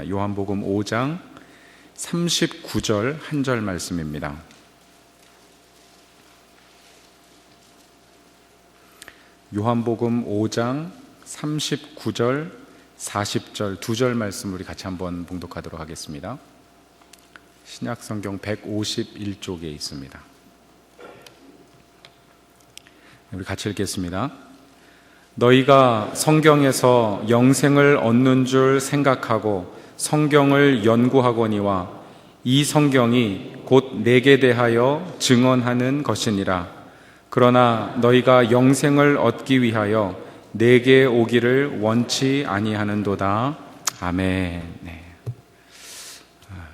요한복음 5장 39절 한 절 말씀입니다. 요한복음 5장 39절 40절 두 절 말씀 우리 같이 한번 봉독하도록 하겠습니다. 신약성경 151쪽에 있습니다. 우리 같이 읽겠습니다. 너희가 성경에서 영생을 얻는 줄 생각하고 성경을 연구하거니와 이 성경이 곧 내게 대하여 증언하는 것이니라. 그러나 너희가 영생을 얻기 위하여 내게 오기를 원치 아니하는도다. 아멘. 네.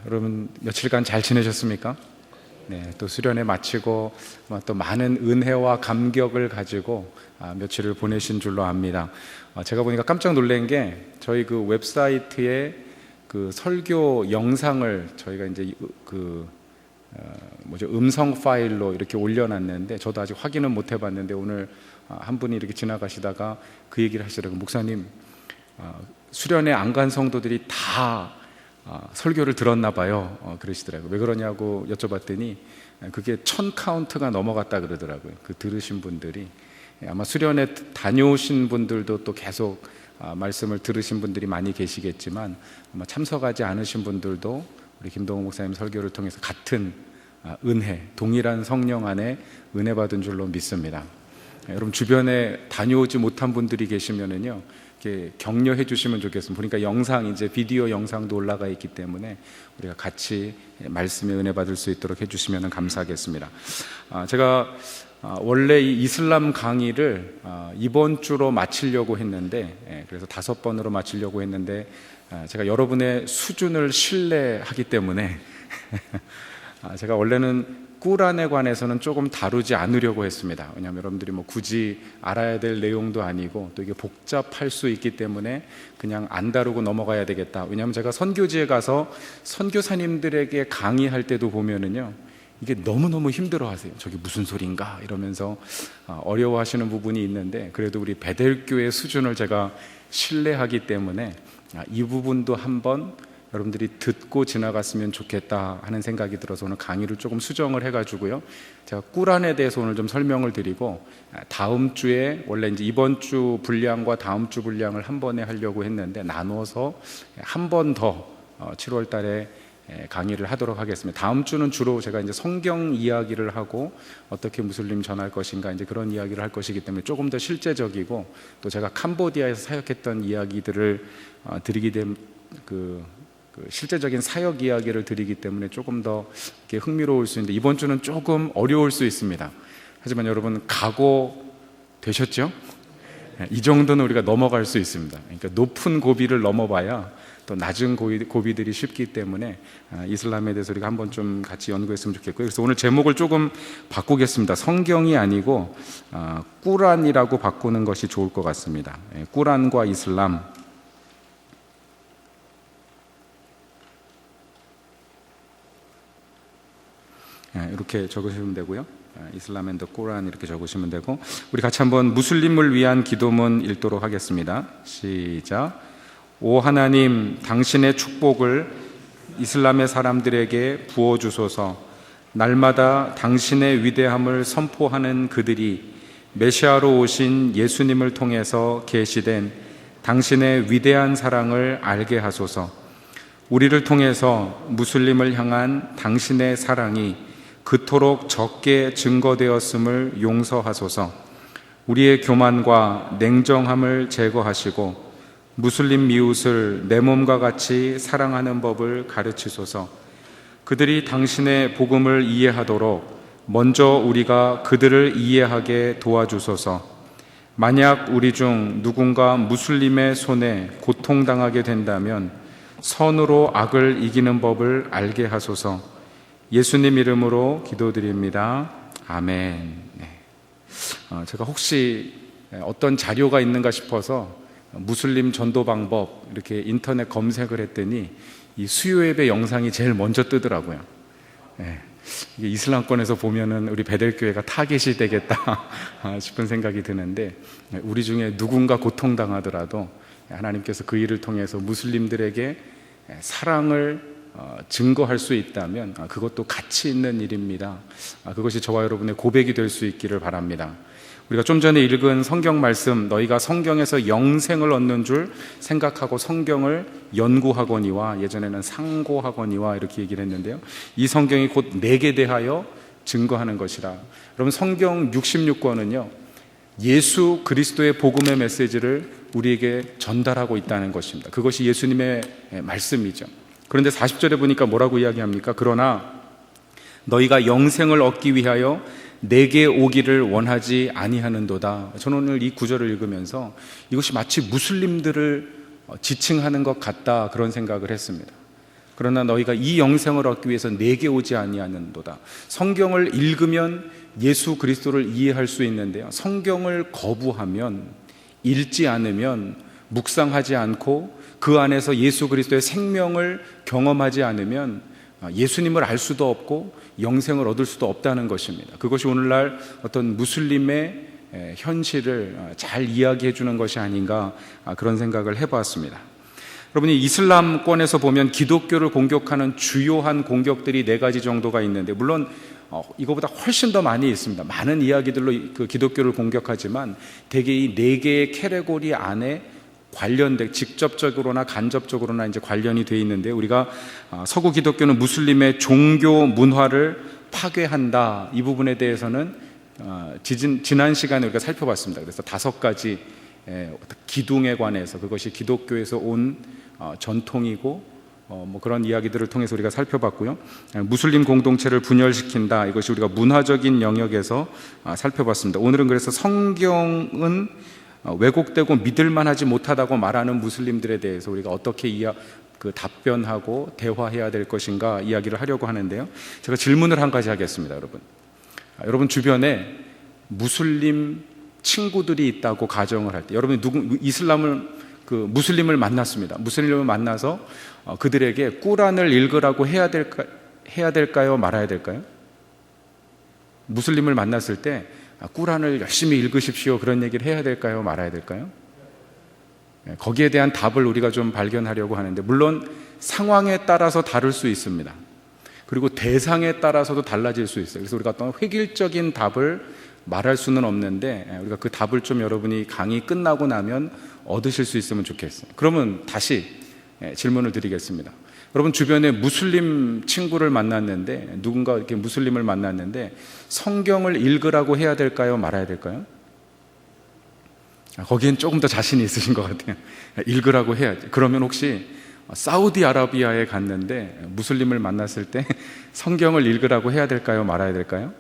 여러분 며칠간 잘 지내셨습니까? 네, 또 수련회 마치고 또 많은 은혜와 감격을 가지고 며칠을 보내신 줄로 압니다. 제가 보니까 깜짝 놀란 게 저희 그 웹사이트에 그 설교 영상을 저희가 이제 음성 파일로 이렇게 올려놨는데 저도 아직 확인은 못 해봤는데 오늘 한 분이 이렇게 지나가시다가 그 얘기를 하시더라고요. 목사님, 수련회 안 간 성도들이 다 설교를 들었나 봐요. 그러시더라고요. 왜 그러냐고 여쭤봤더니 그게 1000카운트가 넘어갔다 그러더라고요. 그 들으신 분들이 아마 수련회 다녀오신 분들도 또 계속 말씀을 들으신 분들이 많이 계시겠지만 아마 참석하지 않으신 분들도 우리 김동호 목사님 설교를 통해서 같은 은혜, 동일한 성령 안에 은혜 받은 줄로 믿습니다. 여러분 주변에 다녀오지 못한 분들이 계시면은요, 이렇게 격려해 주시면 좋겠습니다. 보니까 영상, 이제 비디오 영상도 올라가 있기 때문에 우리가 같이 말씀의 은혜 받을 수 있도록 해 주시면 감사하겠습니다. 제가 원래 이 이슬람 강의를 이번 주로 마치려고 했는데, 그래서 5번으로 마치려고 했는데 제가 여러분의 수준을 신뢰하기 때문에 제가 원래는 꾸란에 관해서는 조금 다루지 않으려고 했습니다. 왜냐하면 여러분들이 굳이 알아야 될 내용도 아니고 또 이게 복잡할 수 있기 때문에 그냥 안 다루고 넘어가야 되겠다. 왜냐하면 제가 선교지에 가서 선교사님들에게 강의할 때도 보면은요, 이게 너무너무 힘들어 하세요. 저게 무슨 소린가 이러면서 어려워하시는 부분이 있는데, 그래도 우리 베델교의 수준을 제가 신뢰하기 때문에 이 부분도 한번 여러분들이 듣고 지나갔으면 좋겠다 하는 생각이 들어서 오늘 강의를 조금 수정을 해가지고요, 제가 꾸란에 대해서 오늘 좀 설명을 드리고, 다음 주에 원래 이제 이번 주 분량과 다음 주 분량을 한 번에 하려고 했는데 나눠서 한 번 더 7월 달에 강의를 하도록 하겠습니다. 다음 주는 주로 제가 이제 성경 이야기를 하고 어떻게 무슬림 전할 것인가 이제 그런 이야기를 할 것이기 때문에 조금 더 실제적이고, 또 제가 캄보디아에서 사역했던 이야기들을 드리게 된 실제적인 사역 이야기를 드리기 때문에 조금 더 이렇게 흥미로울 수 있는데, 이번 주는 조금 어려울 수 있습니다. 하지만 여러분 각오 되셨죠? 이 정도는 우리가 넘어갈 수 있습니다. 그러니까 높은 고비를 넘어봐야 또 낮은 고비들이 쉽기 때문에 이슬람에 대해서 우리가 한번 좀 같이 연구했으면 좋겠고요. 그래서 오늘 제목을 조금 바꾸겠습니다. 성경이 아니고 꾸란이라고 바꾸는 것이 좋을 것 같습니다. 꾸란과 이슬람. 이렇게 적으시면 되고요. 이슬람 앤 더 꾸란 이렇게 적으시면 되고, 우리 같이 한번 무슬림을 위한 기도문 읽도록 하겠습니다. 시작. 오 하나님, 당신의 축복을 이슬람의 사람들에게 부어주소서. 날마다 당신의 위대함을 선포하는 그들이 메시아로 오신 예수님을 통해서 계시된 당신의 위대한 사랑을 알게 하소서. 우리를 통해서 무슬림을 향한 당신의 사랑이 그토록 적게 증거되었음을 용서하소서. 우리의 교만과 냉정함을 제거하시고 무슬림 미웃을 내 몸과 같이 사랑하는 법을 가르치소서. 그들이 당신의 복음을 이해하도록 먼저 우리가 그들을 이해하게 도와주소서. 만약 우리 중 누군가 무슬림의 손에 고통당하게 된다면 선으로 악을 이기는 법을 알게 하소서. 예수님 이름으로 기도드립니다. 아멘. 네. 제가 혹시 어떤 자료가 있는가 싶어서 무슬림 전도 방법 이렇게 인터넷 검색을 했더니 이 수요 예배 영상이 제일 먼저 뜨더라고요. 네. 이게 이슬람권에서 보면은 우리 베델교회가 타겟이 되겠다 싶은 생각이 드는데, 우리 중에 누군가 고통당하더라도 하나님께서 그 일을 통해서 무슬림들에게 사랑을 증거할 수 있다면 그것도 가치 있는 일입니다. 그것이 저와 여러분의 고백이 될 수 있기를 바랍니다. 우리가 좀 전에 읽은 성경 말씀, 너희가 성경에서 영생을 얻는 줄 생각하고 성경을 연구하거니와, 예전에는 상고하거니와 이렇게 얘기를 했는데요, 이 성경이 곧 내게 대하여 증거하는 것이라. 여러분, 성경 66권은요 예수 그리스도의 복음의 메시지를 우리에게 전달하고 있다는 것입니다. 그것이 예수님의 말씀이죠. 그런데 40절에 보니까 뭐라고 이야기합니까? 그러나 너희가 영생을 얻기 위하여 내게 오기를 원하지 아니하는도다. 저는 오늘 이 구절을 읽으면서 이것이 마치 무슬림들을 지칭하는 것 같다, 그런 생각을 했습니다. 그러나 너희가 이 영생을 얻기 위해서 내게 오지 아니하는도다. 성경을 읽으면 예수 그리스도를 이해할 수 있는데요, 성경을 거부하면, 읽지 않으면, 묵상하지 않고 그 안에서 예수 그리스도의 생명을 경험하지 않으면 예수님을 알 수도 없고 영생을 얻을 수도 없다는 것입니다. 그것이 오늘날 어떤 무슬림의 현실을 잘 이야기해 주는 것이 아닌가, 그런 생각을 해보았습니다. 여러분이 이슬람권에서 보면 기독교를 공격하는 주요한 공격들이 4가지 정도가 있는데, 물론 이거보다 훨씬 더 많이 있습니다. 많은 이야기들로 그 기독교를 공격하지만 대개 이 4개의 캐테고리 안에 관련된, 직접적으로나 간접적으로나 이제 관련이 되어 있는데, 우리가 서구 기독교는 무슬림의 종교 문화를 파괴한다, 이 부분에 대해서는 지난 시간에 우리가 살펴봤습니다. 그래서 5가지 기둥에 관해서, 그것이 기독교에서 온 전통이고 뭐 그런 이야기들을 통해서 우리가 살펴봤고요. 무슬림 공동체를 분열시킨다, 이것이 우리가 문화적인 영역에서 살펴봤습니다. 오늘은 그래서 성경은 왜곡되고 믿을만하지 못하다고 말하는 무슬림들에 대해서 우리가 어떻게 답변하고 대화해야 될 것인가 이야기를 하려고 하는데요, 제가 질문을 한 가지 하겠습니다. 여러분 주변에 무슬림 친구들이 있다고 가정을 할 때, 여러분이 무슬림을 만났습니다. 무슬림을 만나서 그들에게 꾸란을 읽으라고 해야 될까요? 말아야 될까요? 무슬림을 만났을 때 꾸란을 열심히 읽으십시오, 그런 얘기를 해야 될까요? 말아야 될까요? 거기에 대한 답을 우리가 좀 발견하려고 하는데, 물론 상황에 따라서 다를 수 있습니다. 그리고 대상에 따라서도 달라질 수 있어요. 그래서 우리가 어떤 획일적인 답을 말할 수는 없는데, 우리가 그 답을 좀 여러분이 강의 끝나고 나면 얻으실 수 있으면 좋겠어요. 그러면 다시 질문을 드리겠습니다. 여러분 주변에 무슬림 친구를 만났는데, 누군가 이렇게 무슬림을 만났는데 성경을 읽으라고 해야 될까요? 말아야 될까요? 거기엔 조금 더 자신이 있으신 것 같아요. 읽으라고 해야지. 그러면 혹시 사우디아라비아에 갔는데 무슬림을 만났을 때 성경을 읽으라고 해야 될까요? 말아야 될까요?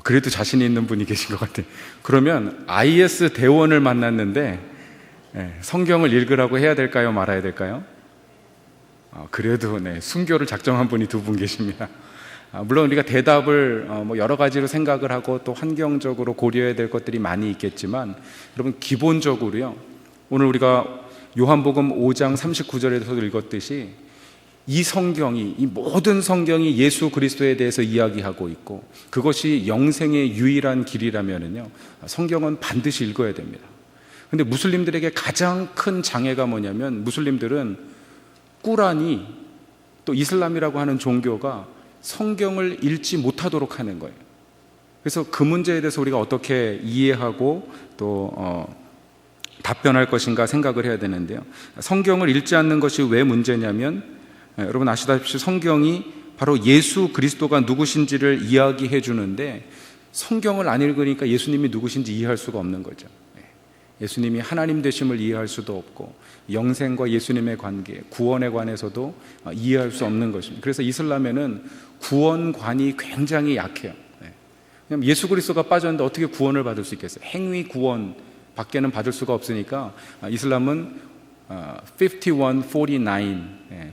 그래도 자신이 있는 분이 계신 것 같아요. 그러면 IS 대원을 만났는데 성경을 읽으라고 해야 될까요? 말아야 될까요? 그래도 순교를 작정한 분이 2분 계십니다. 물론 우리가 대답을 여러 가지로 생각을 하고 또 환경적으로 고려해야 될 것들이 많이 있겠지만, 여러분 기본적으로요, 오늘 우리가 요한복음 5장 39절에서 읽었듯이 이 모든 성경이 예수 그리스도에 대해서 이야기하고 있고, 그것이 영생의 유일한 길이라면요, 성경은 반드시 읽어야 됩니다. 근데 무슬림들에게 가장 큰 장애가 뭐냐면, 무슬림들은 꾸란이, 또 이슬람이라고 하는 종교가 성경을 읽지 못하도록 하는 거예요. 그래서 그 문제에 대해서 우리가 어떻게 이해하고 또 답변할 것인가 생각을 해야 되는데요, 성경을 읽지 않는 것이 왜 문제냐면, 여러분 아시다시피 성경이 바로 예수 그리스도가 누구신지를 이야기해 주는데, 성경을 안 읽으니까 예수님이 누구신지 이해할 수가 없는 거죠. 예수님이 하나님 되심을 이해할 수도 없고, 영생과 예수님의 관계, 구원에 관해서도 이해할 수 없는 것입니다. 그래서 이슬람에는 구원관이 굉장히 약해요. 왜냐하면 예수 그리스도가 빠졌는데 어떻게 구원을 받을 수 있겠어요? 행위 구원 밖에는 받을 수가 없으니까 이슬람은 51, 49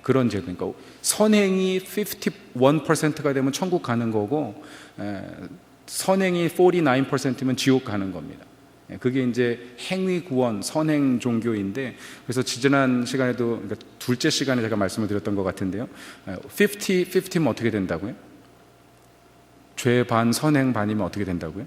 그런 제도, 그러니까 선행이 51%가 되면 천국 가는 거고, 선행이 49%면 지옥 가는 겁니다. 그게 이제 행위 구원, 선행 종교인데, 그래서 지난 시간에도, 그러니까 둘째 시간에 제가 말씀을 드렸던 것 같은데요, 50면 어떻게 된다고요? 죄 반 선행 반이면 어떻게 된다고요?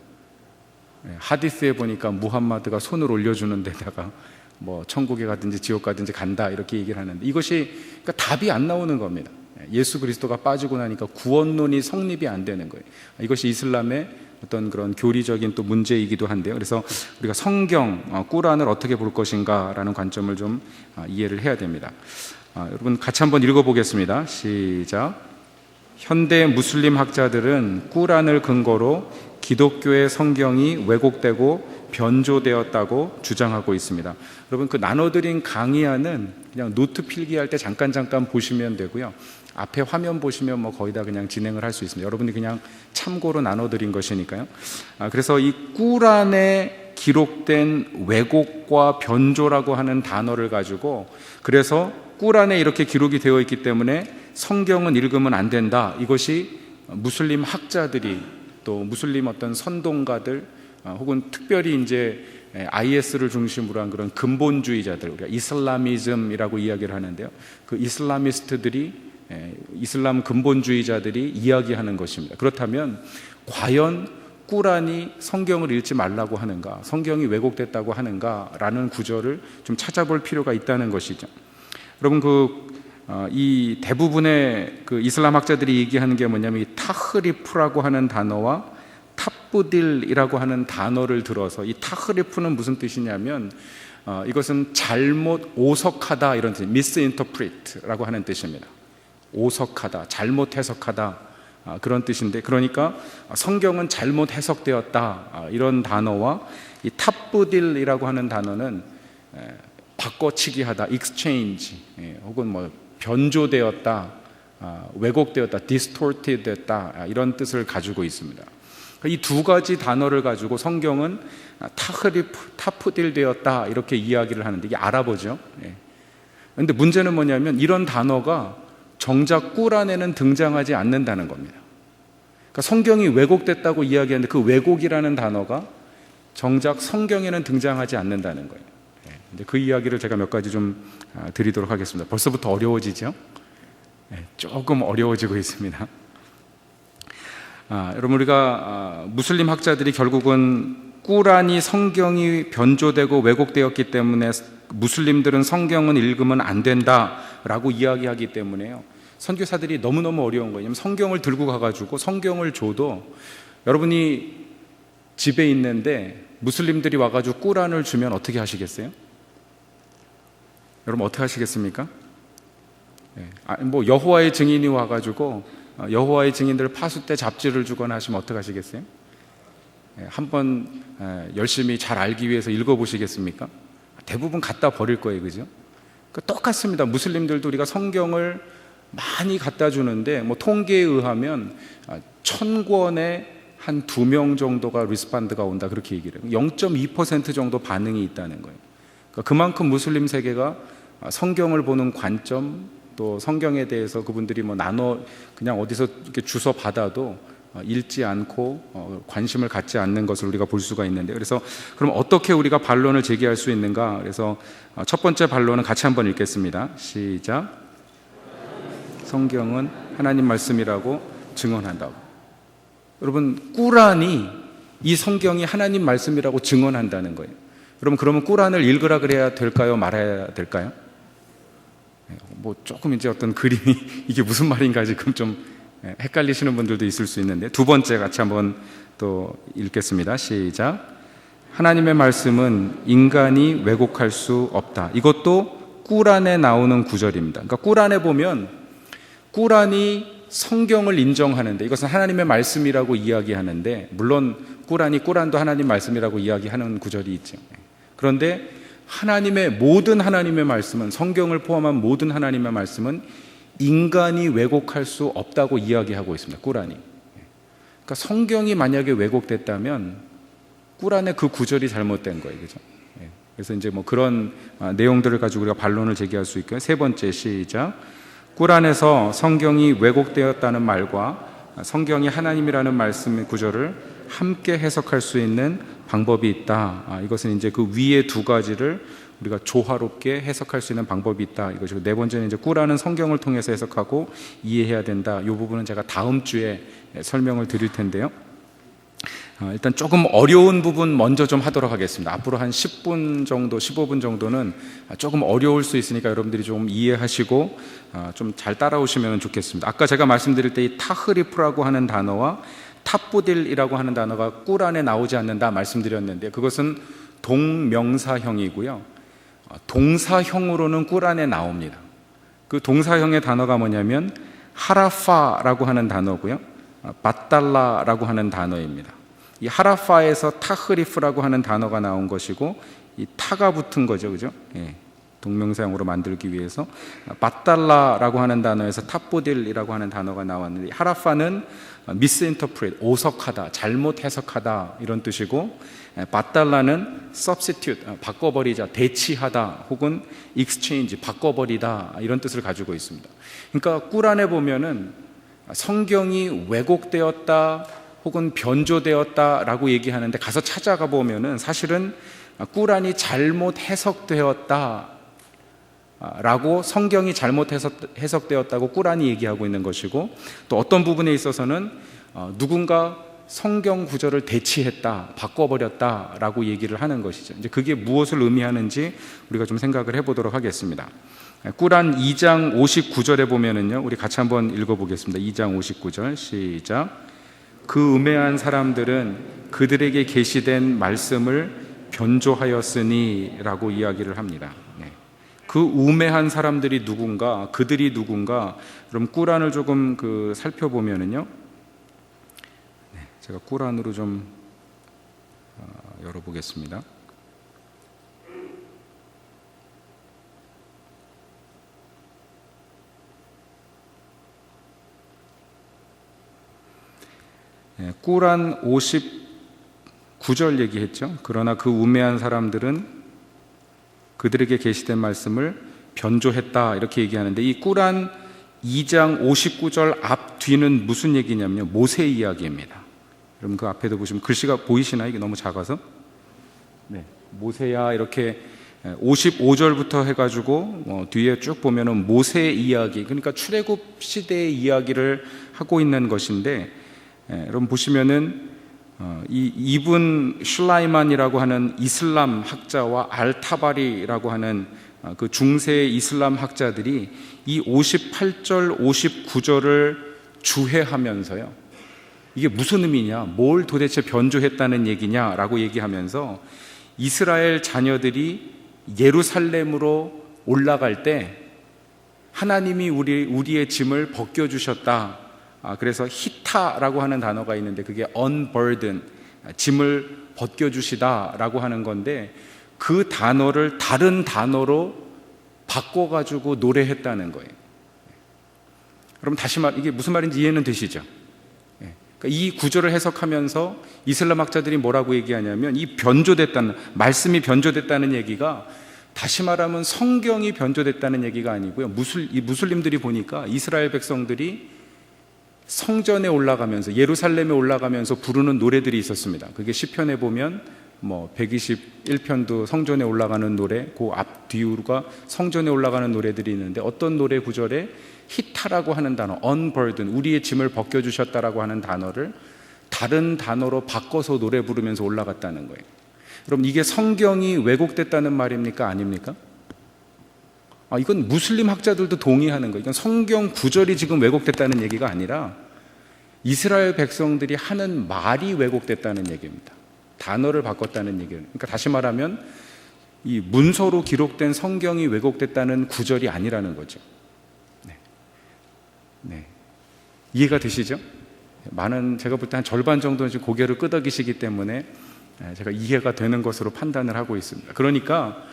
하디스에 보니까 무함마드가 손을 올려주는 데다가 뭐 천국에 가든지 지옥 가든지 간다 이렇게 얘기를 하는데 이것이 그러니까 답이 안 나오는 겁니다. 예수 그리스도가 빠지고 나니까 구원론이 성립이 안 되는 거예요. 이것이 이슬람의 어떤 그런 교리적인 또 문제이기도 한데요. 그래서 우리가 성경, 꾸란을 어떻게 볼 것인가라는 관점을 좀 이해를 해야 됩니다. 여러분 같이 한번 읽어보겠습니다. 시작. 현대 무슬림 학자들은 꾸란을 근거로 기독교의 성경이 왜곡되고 변조되었다고 주장하고 있습니다. 여러분 그 나눠드린 강의안은 그냥 노트 필기할 때 잠깐 보시면 되고요. 앞에 화면 보시면 뭐 거의 다 그냥 진행을 할 수 있습니다. 여러분이 그냥 참고로 나눠드린 것이니까요. 그래서 이 꾸란에 기록된 왜곡과 변조라고 하는 단어를 가지고 그래서 꾸란에 이렇게 기록이 되어 있기 때문에 성경은 읽으면 안 된다. 이것이 무슬림 학자들이 또 무슬림 어떤 선동가들 혹은 특별히 이제 IS를 중심으로 한 그런 근본주의자들, 우리가 이슬라미즘이라고 이야기를 하는데요. 그 이슬라미스트들이 이슬람 근본주의자들이 이야기하는 것입니다. 그렇다면 과연 꾸란이 성경을 읽지 말라고 하는가, 성경이 왜곡됐다고 하는가라는 구절을 좀 찾아볼 필요가 있다는 것이죠. 여러분 이 대부분의 그 이슬람 학자들이 얘기하는 게 뭐냐면 이 타흐리프라고 하는 단어와 탑부딜이라고 하는 단어를 들어서 이 타흐리프는 무슨 뜻이냐면 이것은 잘못 오석하다 이런 뜻, misinterpret라고 하는 뜻입니다. 오석하다, 잘못 해석하다 그런 뜻인데 그러니까 성경은 잘못 해석되었다 이런 단어와 이 탑부딜이라고 하는 단어는 바꿔치기 하다, exchange 혹은 뭐 변조되었다, 왜곡되었다, distorted 됐다 이런 뜻을 가지고 있습니다. 이 두 가지 단어를 가지고 성경은 타프딜 되었다 이렇게 이야기를 하는데 이게 아랍어죠. 그런데 문제는 뭐냐면 이런 단어가 정작 꾸란에는 등장하지 않는다는 겁니다. 그러니까 성경이 왜곡됐다고 이야기하는데 그 왜곡이라는 단어가 정작 성경에는 등장하지 않는다는 거예요. 이제 그 이야기를 제가 몇 가지 좀 드리도록 하겠습니다. 벌써부터 어려워지죠? 조금 어려워지고 있습니다. 여러분 우리가 무슬림 학자들이 결국은 꾸란이 성경이 변조되고 왜곡되었기 때문에 무슬림들은 성경은 읽으면 안 된다라고 이야기하기 때문에요. 선교사들이 너무너무 어려운 거예요. 왜냐하면 성경을 들고 가가지고 성경을 줘도 여러분이 집에 있는데 무슬림들이 와가지고 꾸란을 주면 어떻게 하시겠어요? 여러분 어떻게 하시겠습니까? 뭐 여호와의 증인이 와가지고 여호와의 증인들 파수 때 잡지를 주거나 하시면 어떻게 하시겠어요? 한번 열심히 잘 알기 위해서 읽어보시겠습니까? 대부분 갖다 버릴 거예요, 그죠? 똑같습니다. 무슬림들도 우리가 성경을 많이 갖다 주는데 뭐 통계에 의하면 1000권에 한 2명 정도가 리스판드가 온다 그렇게 얘기를 해요. 0.2% 정도 반응이 있다는 거예요. 그러니까 그만큼 무슬림 세계가 성경을 보는 관점 또 성경에 대해서 그분들이 뭐 그냥 어디서 이렇게 주워 받아도 읽지 않고 관심을 갖지 않는 것을 우리가 볼 수가 있는데 그래서 그럼 어떻게 우리가 반론을 제기할 수 있는가? 그래서 첫 번째 반론은 같이 한번 읽겠습니다. 시작. 성경은 하나님 말씀이라고 증언한다고. 여러분 꾸란이 이 성경이 하나님 말씀이라고 증언한다는 거예요. 여러분 그러면 꾸란을 읽으라 그래야 될까요? 말아야 될까요? 뭐 조금 이제 어떤 그림이 이게 무슨 말인가 지금 좀 헷갈리시는 분들도 있을 수 있는데 두 번째 같이 한번 또 읽겠습니다. 시작. 하나님의 말씀은 인간이 왜곡할 수 없다. 이것도 꾸란에 나오는 구절입니다. 그러니까 꾸란에 보면 꾸란이 성경을 인정하는데 이것은 하나님의 말씀이라고 이야기하는데 물론 꾸란도 하나님 말씀이라고 이야기하는 구절이 있죠. 그런데 모든 하나님의 말씀은 성경을 포함한 모든 하나님의 말씀은 인간이 왜곡할 수 없다고 이야기하고 있습니다. 꾸란이. 그러니까 성경이 만약에 왜곡됐다면 꾸란의 그 구절이 잘못된 거예요. 그죠? 그래서 이제 뭐 그런 내용들을 가지고 우리가 반론을 제기할 수 있고요. 세 번째 시작. 꾸란에서 성경이 왜곡되었다는 말과 성경이 하나님이라는 말씀의 구절을 함께 해석할 수 있는 방법이 있다. 이것은 이제 그 위에 두 가지를 우리가 조화롭게 해석할 수 있는 방법이 있다. 이것이고 네 번째는 이제 꾸란은 성경을 통해서 해석하고 이해해야 된다. 이 부분은 제가 다음 주에 설명을 드릴 텐데요. 일단 조금 어려운 부분 먼저 좀 하도록 하겠습니다. 앞으로 한 10분 정도, 15분 정도는 조금 어려울 수 있으니까 여러분들이 좀 이해하시고 좀 잘 따라오시면 좋겠습니다. 아까 제가 말씀드릴 때 이 타흐리프라고 하는 단어와 탑부딜이라고 하는 단어가 꿀 안에 나오지 않는다 말씀드렸는데, 그것은 동명사형이고요. 동사형으로는 꿀 안에 나옵니다. 그 동사형의 단어가 뭐냐면 하라파라고 하는 단어고요, 바달라라고 하는 단어입니다. 이 하라파에서 타흐리프라고 하는 단어가 나온 것이고, 이 타가 붙은 거죠, 그죠? 예, 동명사형으로 만들기 위해서 바달라라고 하는 단어에서 탑보딜이라고 하는 단어가 나왔는데, 하라파는 misinterpret, 오석하다, 잘못 해석하다 이런 뜻이고, 바달라는 substitute, 바꿔버리자, 대치하다, 혹은 exchange, 바꿔버리다 이런 뜻을 가지고 있습니다. 그러니까 꿀 안에 보면은 성경이 왜곡되었다 혹은 변조되었다라고 얘기하는데, 가서 찾아가 보면은 사실은 꿀안이 잘못 해석되었다 라고, 성경이 잘못 해석되었다고 꿀안이 얘기하고 있는 것이고, 또 어떤 부분에 있어서는 누군가 성경 구절을 대치했다, 바꿔버렸다 라고 얘기를 하는 것이죠. 이제 그게 무엇을 의미하는지 우리가 좀 생각을 해보도록 하겠습니다. 꿀안 2장 59절에 보면은요, 우리 같이 한번 읽어보겠습니다. 2장 59절 시작. 그 음해한 사람들은 그들에게 계시된 말씀을 변조하였으니 라고 이야기를 합니다. 그 우매한 사람들이 누군가, 그들이 누군가. 그럼 꿀안을 조금 살펴보면은요, 제가 꿀안으로 좀 열어보겠습니다. 꿀안 59절 얘기했죠. 그러나 그 우매한 사람들은 그들에게 계시된 말씀을 변조했다 이렇게 얘기하는데, 이 꿀안 2장 59절 앞 뒤는 무슨 얘기냐면요, 모세 이야기입니다. 여러분 그 앞에도 보시면 글씨가 보이시나요? 이게 너무 작아서. 네, 모세야 이렇게 55절부터 해가지고 뒤에 쭉 보면은 모세 이야기, 그러니까 출애굽 시대의 이야기를 하고 있는 것인데, 여러분 보시면은 이 이븐 슐라이만이라고 하는 이슬람 학자와 알타바리라고 하는 그 중세 이슬람 학자들이 이 58절, 59절을 주해하면서요, 이게 무슨 의미냐, 뭘 도대체 변조했다는 얘기냐라고 얘기하면서, 이스라엘 자녀들이 예루살렘으로 올라갈 때 하나님이 우리의 짐을 벗겨주셨다. 그래서 히타라고 하는 단어가 있는데, 그게 unburden, 짐을 벗겨주시다라고 하는 건데, 그 단어를 다른 단어로 바꿔가지고 노래했다는 거예요. 그럼 다시 이게 무슨 말인지 이해는 되시죠? 그러니까 이 구절을 해석하면서 이슬람 학자들이 뭐라고 얘기하냐면, 이 변조됐다는, 말씀이 변조됐다는 얘기가 다시 말하면 성경이 변조됐다는 얘기가 아니고요, 무슬림들이 보니까 이스라엘 백성들이 성전에 올라가면서, 예루살렘에 올라가면서 부르는 노래들이 있었습니다. 그게 시편에 보면 121편도 성전에 올라가는 노래, 그 앞 뒤가 성전에 올라가는 노래들이 있는데, 어떤 노래 구절에 히타라고 하는 단어, unburden, 우리의 짐을 벗겨주셨다라고 하는 단어를 다른 단어로 바꿔서 노래 부르면서 올라갔다는 거예요. 여러분, 이게 성경이 왜곡됐다는 말입니까? 아닙니까? 이건 무슬림 학자들도 동의하는 거예요. 이건 성경 구절이 지금 왜곡됐다는 얘기가 아니라 이스라엘 백성들이 하는 말이 왜곡됐다는 얘기입니다. 단어를 바꿨다는 얘기예요. 그러니까 다시 말하면 이 문서로 기록된 성경이 왜곡됐다는 구절이 아니라는 거죠. 네. 이해가 되시죠? 제가 볼 때 한 절반 정도는 지금 고개를 끄덕이시기 때문에 제가 이해가 되는 것으로 판단을 하고 있습니다. 그러니까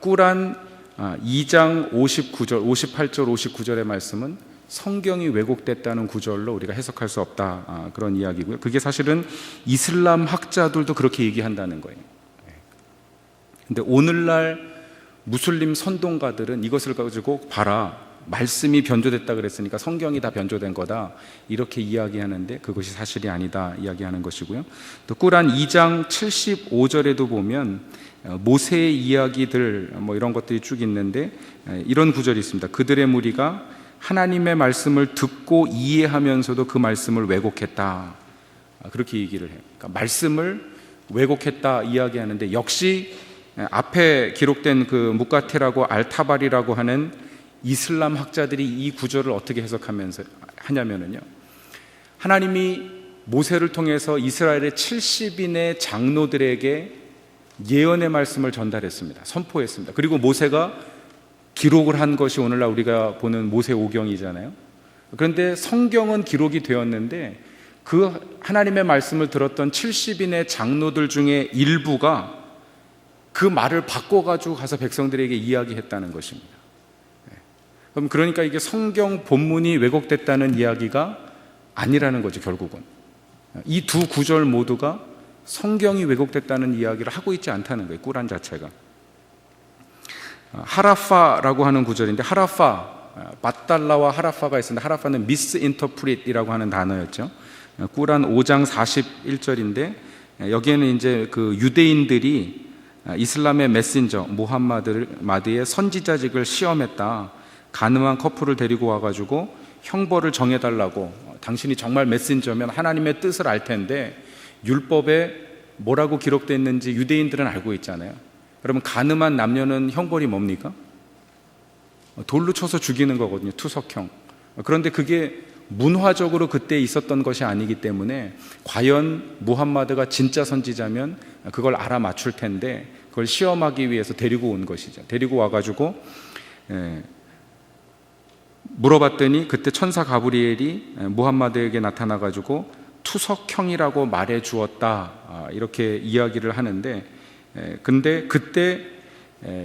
꿀안 2장 59절, 58절, 59절의 말씀은 성경이 왜곡됐다는 구절로 우리가 해석할 수 없다, 그런 이야기고요. 그게 사실은 이슬람 학자들도 그렇게 얘기한다는 거예요. 근데 오늘날 무슬림 선동가들은 이것을 가지고 봐라, 말씀이 변조됐다 그랬으니까 성경이 다 변조된 거다 이렇게 이야기하는데, 그것이 사실이 아니다 이야기하는 것이고요. 또 꿀안 2장 75절에도 보면 모세의 이야기들 이런 것들이 쭉 있는데, 이런 구절이 있습니다. 그들의 무리가 하나님의 말씀을 듣고 이해하면서도 그 말씀을 왜곡했다. 그렇게 얘기를 해요. 그러니까 말씀을 왜곡했다 이야기하는데, 역시 앞에 기록된 그 무카테라고 알타발이라고 하는 이슬람 학자들이 이 구절을 어떻게 해석하면서 하냐면요, 하나님이 모세를 통해서 이스라엘의 70인의 장로들에게 예언의 말씀을 전달했습니다. 선포했습니다. 그리고 모세가 기록을 한 것이 오늘날 우리가 보는 모세오경이잖아요. 그런데 성경은 기록이 되었는데 그 하나님의 말씀을 들었던 70인의 장로들 중에 일부가 그 말을 바꿔가지고 가서 백성들에게 이야기했다는 것입니다. 그럼 그러니까 이게 성경 본문이 왜곡됐다는 이야기가 아니라는 거죠. 결국은 이 두 구절 모두가 성경이 왜곡됐다는 이야기를 하고 있지 않다는 거예요. 꾸란 자체가. 하라파라고 하는 구절인데, 하라파, 바달라와 하라파가 있었는데, 하라파는 미스인터프릿이라고 하는 단어였죠. 꾸란 5장 41절인데, 여기에는 이제 그 유대인들이 이슬람의 메신저 무함마드의 선지자직을 시험했다. 가늠한 커플을 데리고 와가지고 형벌을 정해달라고, 당신이 정말 메신저면 하나님의 뜻을 알 텐데 율법에 뭐라고 기록되어 있는지 유대인들은 알고 있잖아요. 그러면 가늠한 남녀는 형벌이 뭡니까? 돌로 쳐서 죽이는 거거든요. 투석형. 그런데 그게 문화적으로 그때 있었던 것이 아니기 때문에 과연 무함마드가 진짜 선지자면 그걸 알아맞출 텐데 그걸 시험하기 위해서 데리고 온 것이죠. 데리고 와가지고 물어봤더니 그때 천사 가브리엘이 무함마드에게 나타나가지고 투석형이라고 말해 주었다, 이렇게 이야기를 하는데, 근데 그때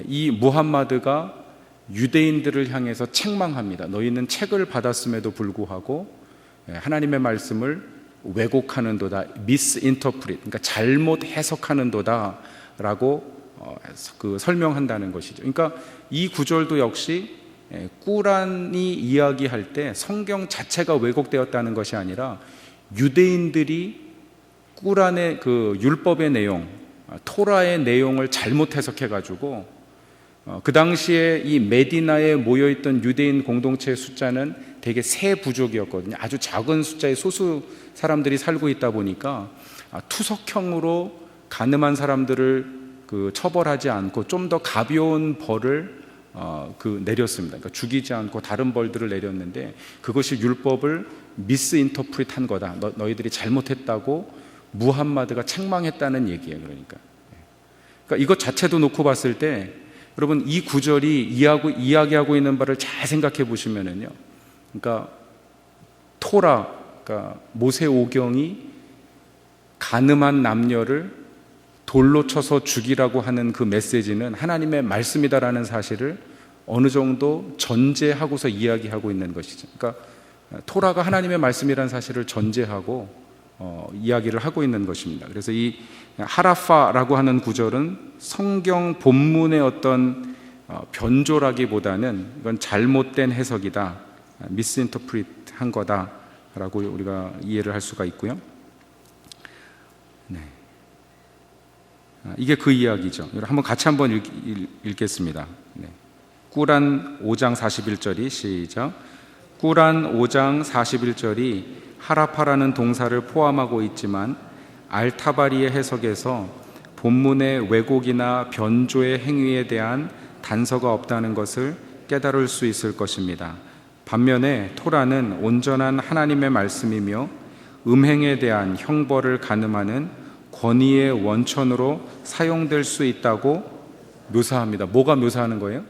이 무함마드가 유대인들을 향해서 책망합니다. 너희는 책을 받았음에도 불구하고 하나님의 말씀을 왜곡하는도다, misinterpret, 그러니까 잘못 해석하는도다 라고 설명한다는 것이죠. 그러니까 이 구절도 역시 꾸란이 이야기할 때 성경 자체가 왜곡되었다는 것이 아니라 유대인들이 꾸란의 그 율법의 내용, 토라의 내용을 잘못 해석해가지고 그 당시에 이 메디나에 모여있던 유대인 공동체의 숫자는 되게 세 부족이었거든요. 아주 작은 숫자의 소수 사람들이 살고 있다 보니까 투석형으로 가늠한 사람들을 처벌하지 않고 좀 더 가벼운 벌을 내렸습니다. 그러니까 죽이지 않고 다른 벌들을 내렸는데 그것이 율법을 미스인터프릿한 거다. 너희들이 잘못했다고 무함마드가 책망했다는 얘기예요. 그러니까 이것 자체도 놓고 봤을 때 여러분, 이 구절이 이야기하고 있는 바를 잘 생각해 보시면은요, 그러니까 토라, 그러니까 모세오경이 가늠한 남녀를 돌로 쳐서 죽이라고 하는 그 메시지는 하나님의 말씀이다라는 사실을 어느 정도 전제하고서 이야기하고 있는 것이죠. 그러니까 토라가 하나님의 말씀이라는 사실을 전제하고 이야기를 하고 있는 것입니다. 그래서 이 하라파라고 하는 구절은 성경 본문의 어떤 변조라기보다는 이건 잘못된 해석이다, 미스인터프리트한 거다라고 우리가 이해를 할 수가 있고요. 네. 이게 그 이야기죠. 한번 같이 한번 읽겠습니다. 네. 꾸란 5장 41절이 시작. 꾸란 5장 41절이 하라파라는 동사를 포함하고 있지만 알타바리의 해석에서 본문의 왜곡이나 변조의 행위에 대한 단서가 없다는 것을 깨달을 수 있을 것입니다. 반면에 토라는 온전한 하나님의 말씀이며 음행에 대한 형벌을 가늠하는 권위의 원천으로 사용될 수 있다고 묘사합니다. 뭐가 묘사하는 거예요?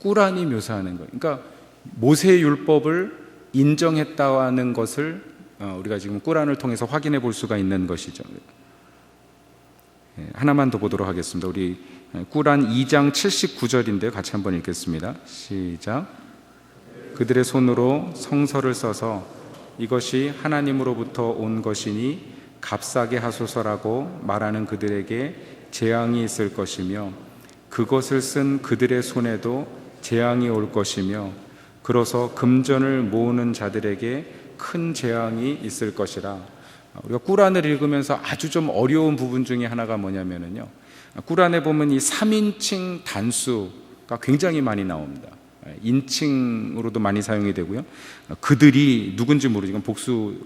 꾸란이 묘사하는 거예요. 그러니까 모세의 율법을 인정했다는 것을 우리가 지금 꾸란을 통해서 확인해 볼 수가 있는 것이죠. 하나만 더 보도록 하겠습니다. 우리 꾸란 2장 79절인데요. 같이 한번 읽겠습니다. 시작. 그들의 손으로 성서를 써서 이것이 하나님으로부터 온 것이니 값싸게 하소서라고 말하는 그들에게 재앙이 있을 것이며 그것을 쓴 그들의 손에도 재앙이 올 것이며 그러서 금전을 모으는 자들에게 큰 재앙이 있을 것이라. 우리가 꾸란을 읽으면서 아주 좀 어려운 부분 중에 하나가 뭐냐면요, 꾸란에 보면 이 3인칭 단수가 굉장히 많이 나옵니다. 인칭으로도 많이 사용이 되고요. 그들이 누군지 모르지만 복수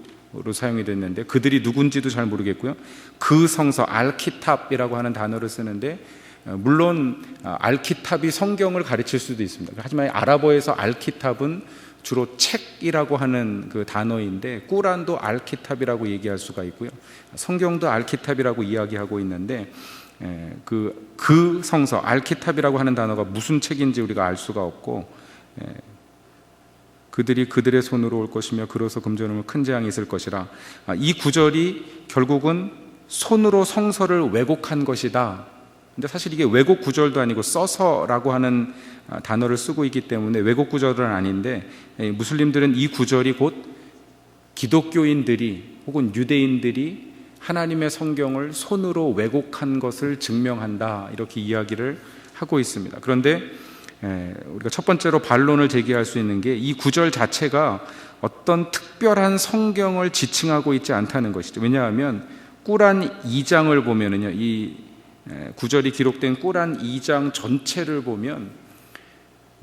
사용이 됐는데 그들이 누군지도 잘 모르겠고요. 그 성서 알키탑이라고 하는 단어를 쓰는데 물론 알키탑이 성경을 가르칠 수도 있습니다. 하지만 아랍어에서 알키탑은 주로 책이라고 하는 그 단어인데 꾸란도 알키탑이라고 얘기할 수가 있고요. 성경도 알키탑이라고 이야기하고 있는데 그 성서 알키탑이라고 하는 단어가 무슨 책인지 우리가 알 수가 없고 그들이 그들의 손으로 올 것이며 그로서 금전으로 큰 재앙이 있을 것이라. 이 구절이 결국은 손으로 성서를 왜곡한 것이다. 근데 사실 이게 왜곡 구절도 아니고 써서라고 하는 단어를 쓰고 있기 때문에 왜곡 구절은 아닌데 무슬림들은 이 구절이 곧 기독교인들이 혹은 유대인들이 하나님의 성경을 손으로 왜곡한 것을 증명한다 이렇게 이야기를 하고 있습니다. 그런데 우리가 첫 번째로 반론을 제기할 수 있는 게 이 구절 자체가 어떤 특별한 성경을 지칭하고 있지 않다는 것이죠. 왜냐하면 꾸란 2장을 보면은요, 이 구절이 기록된 꾸란 2장 전체를 보면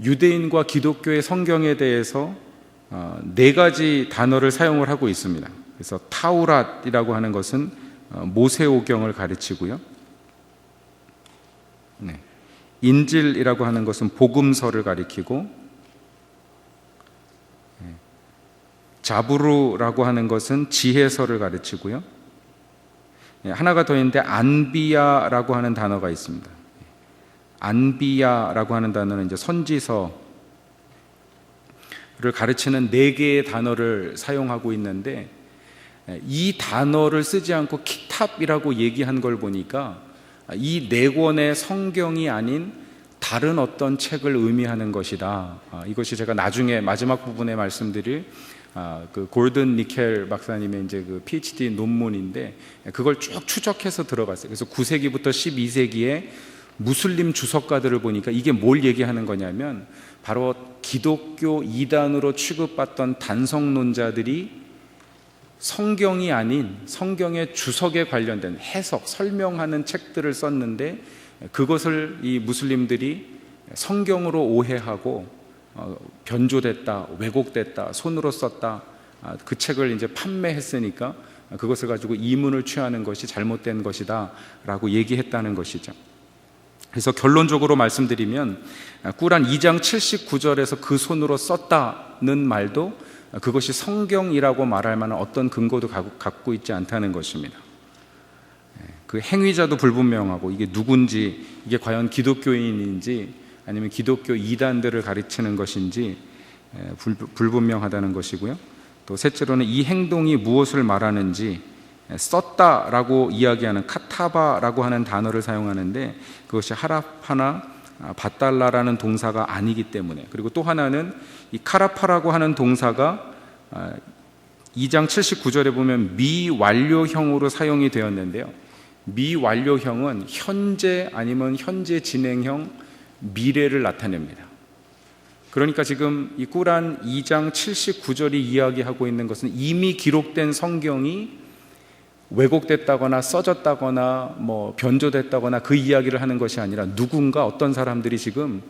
유대인과 기독교의 성경에 대해서 4가지 단어를 사용을 하고 있습니다. 그래서 타우랏이라고 하는 것은 모세오경을 가르치고요. 인질이라고 하는 것은 복음서를 가리키고, 자부르라고 하는 것은 지혜서를 가르치고요. 하나가 더 있는데 안비야라고 하는 단어가 있습니다. 안비야라고 하는 단어는 이제 선지서를 가르치는 4개의 단어를 사용하고 있는데 이 단어를 쓰지 않고 키탑이라고 얘기한 걸 보니까 이 4권의 성경이 아닌 다른 어떤 책을 의미하는 것이다. 이것이 제가 나중에 마지막 부분에 말씀드릴 그 골든 니켈 박사님의 이제 그 PhD 논문인데 그걸 쭉 추적해서 들어갔어요. 그래서 9세기부터 12세기에 무슬림 주석가들을 보니까 이게 뭘 얘기하는 거냐면 바로 기독교 이단으로 취급받던 단성론자들이 성경이 아닌 성경의 주석에 관련된 해석, 설명하는 책들을 썼는데 그것을 이 무슬림들이 성경으로 오해하고 변조됐다, 왜곡됐다, 손으로 썼다, 그 책을 이제 판매했으니까 그것을 가지고 이문을 취하는 것이 잘못된 것이다 라고 얘기했다는 것이죠. 그래서 결론적으로 말씀드리면 꾸란 2장 79절에서 그 손으로 썼다는 말도 그것이 성경이라고 말할 만한 어떤 근거도 갖고 있지 않다는 것입니다. 그 행위자도 불분명하고 이게 누군지, 이게 과연 기독교인인지 아니면 기독교 이단들을 가르치는 것인지 불분명하다는 것이고요. 또 셋째로는 이 행동이 무엇을 말하는지 썼다라고 이야기하는 카타바라고 하는 단어를 사용하는데 그것이 하라파나 바달라라는 동사가 아니기 때문에, 그리고 또 하나는 이 카라파라고 하는 동사가 2장 79절에 보면 미완료형으로 사용이 되었는데요. 미완료형은 현재 아니면 현재 진행형, 미래를 나타냅니다. 그러니까 지금 이 꾸란 2장 79절이 이야기하고 있는 것은 이미 기록된 성경이 왜곡됐다거나 써졌다거나 변조됐다거나 그 이야기를 하는 것이 아니라 누군가 어떤 사람들이 지금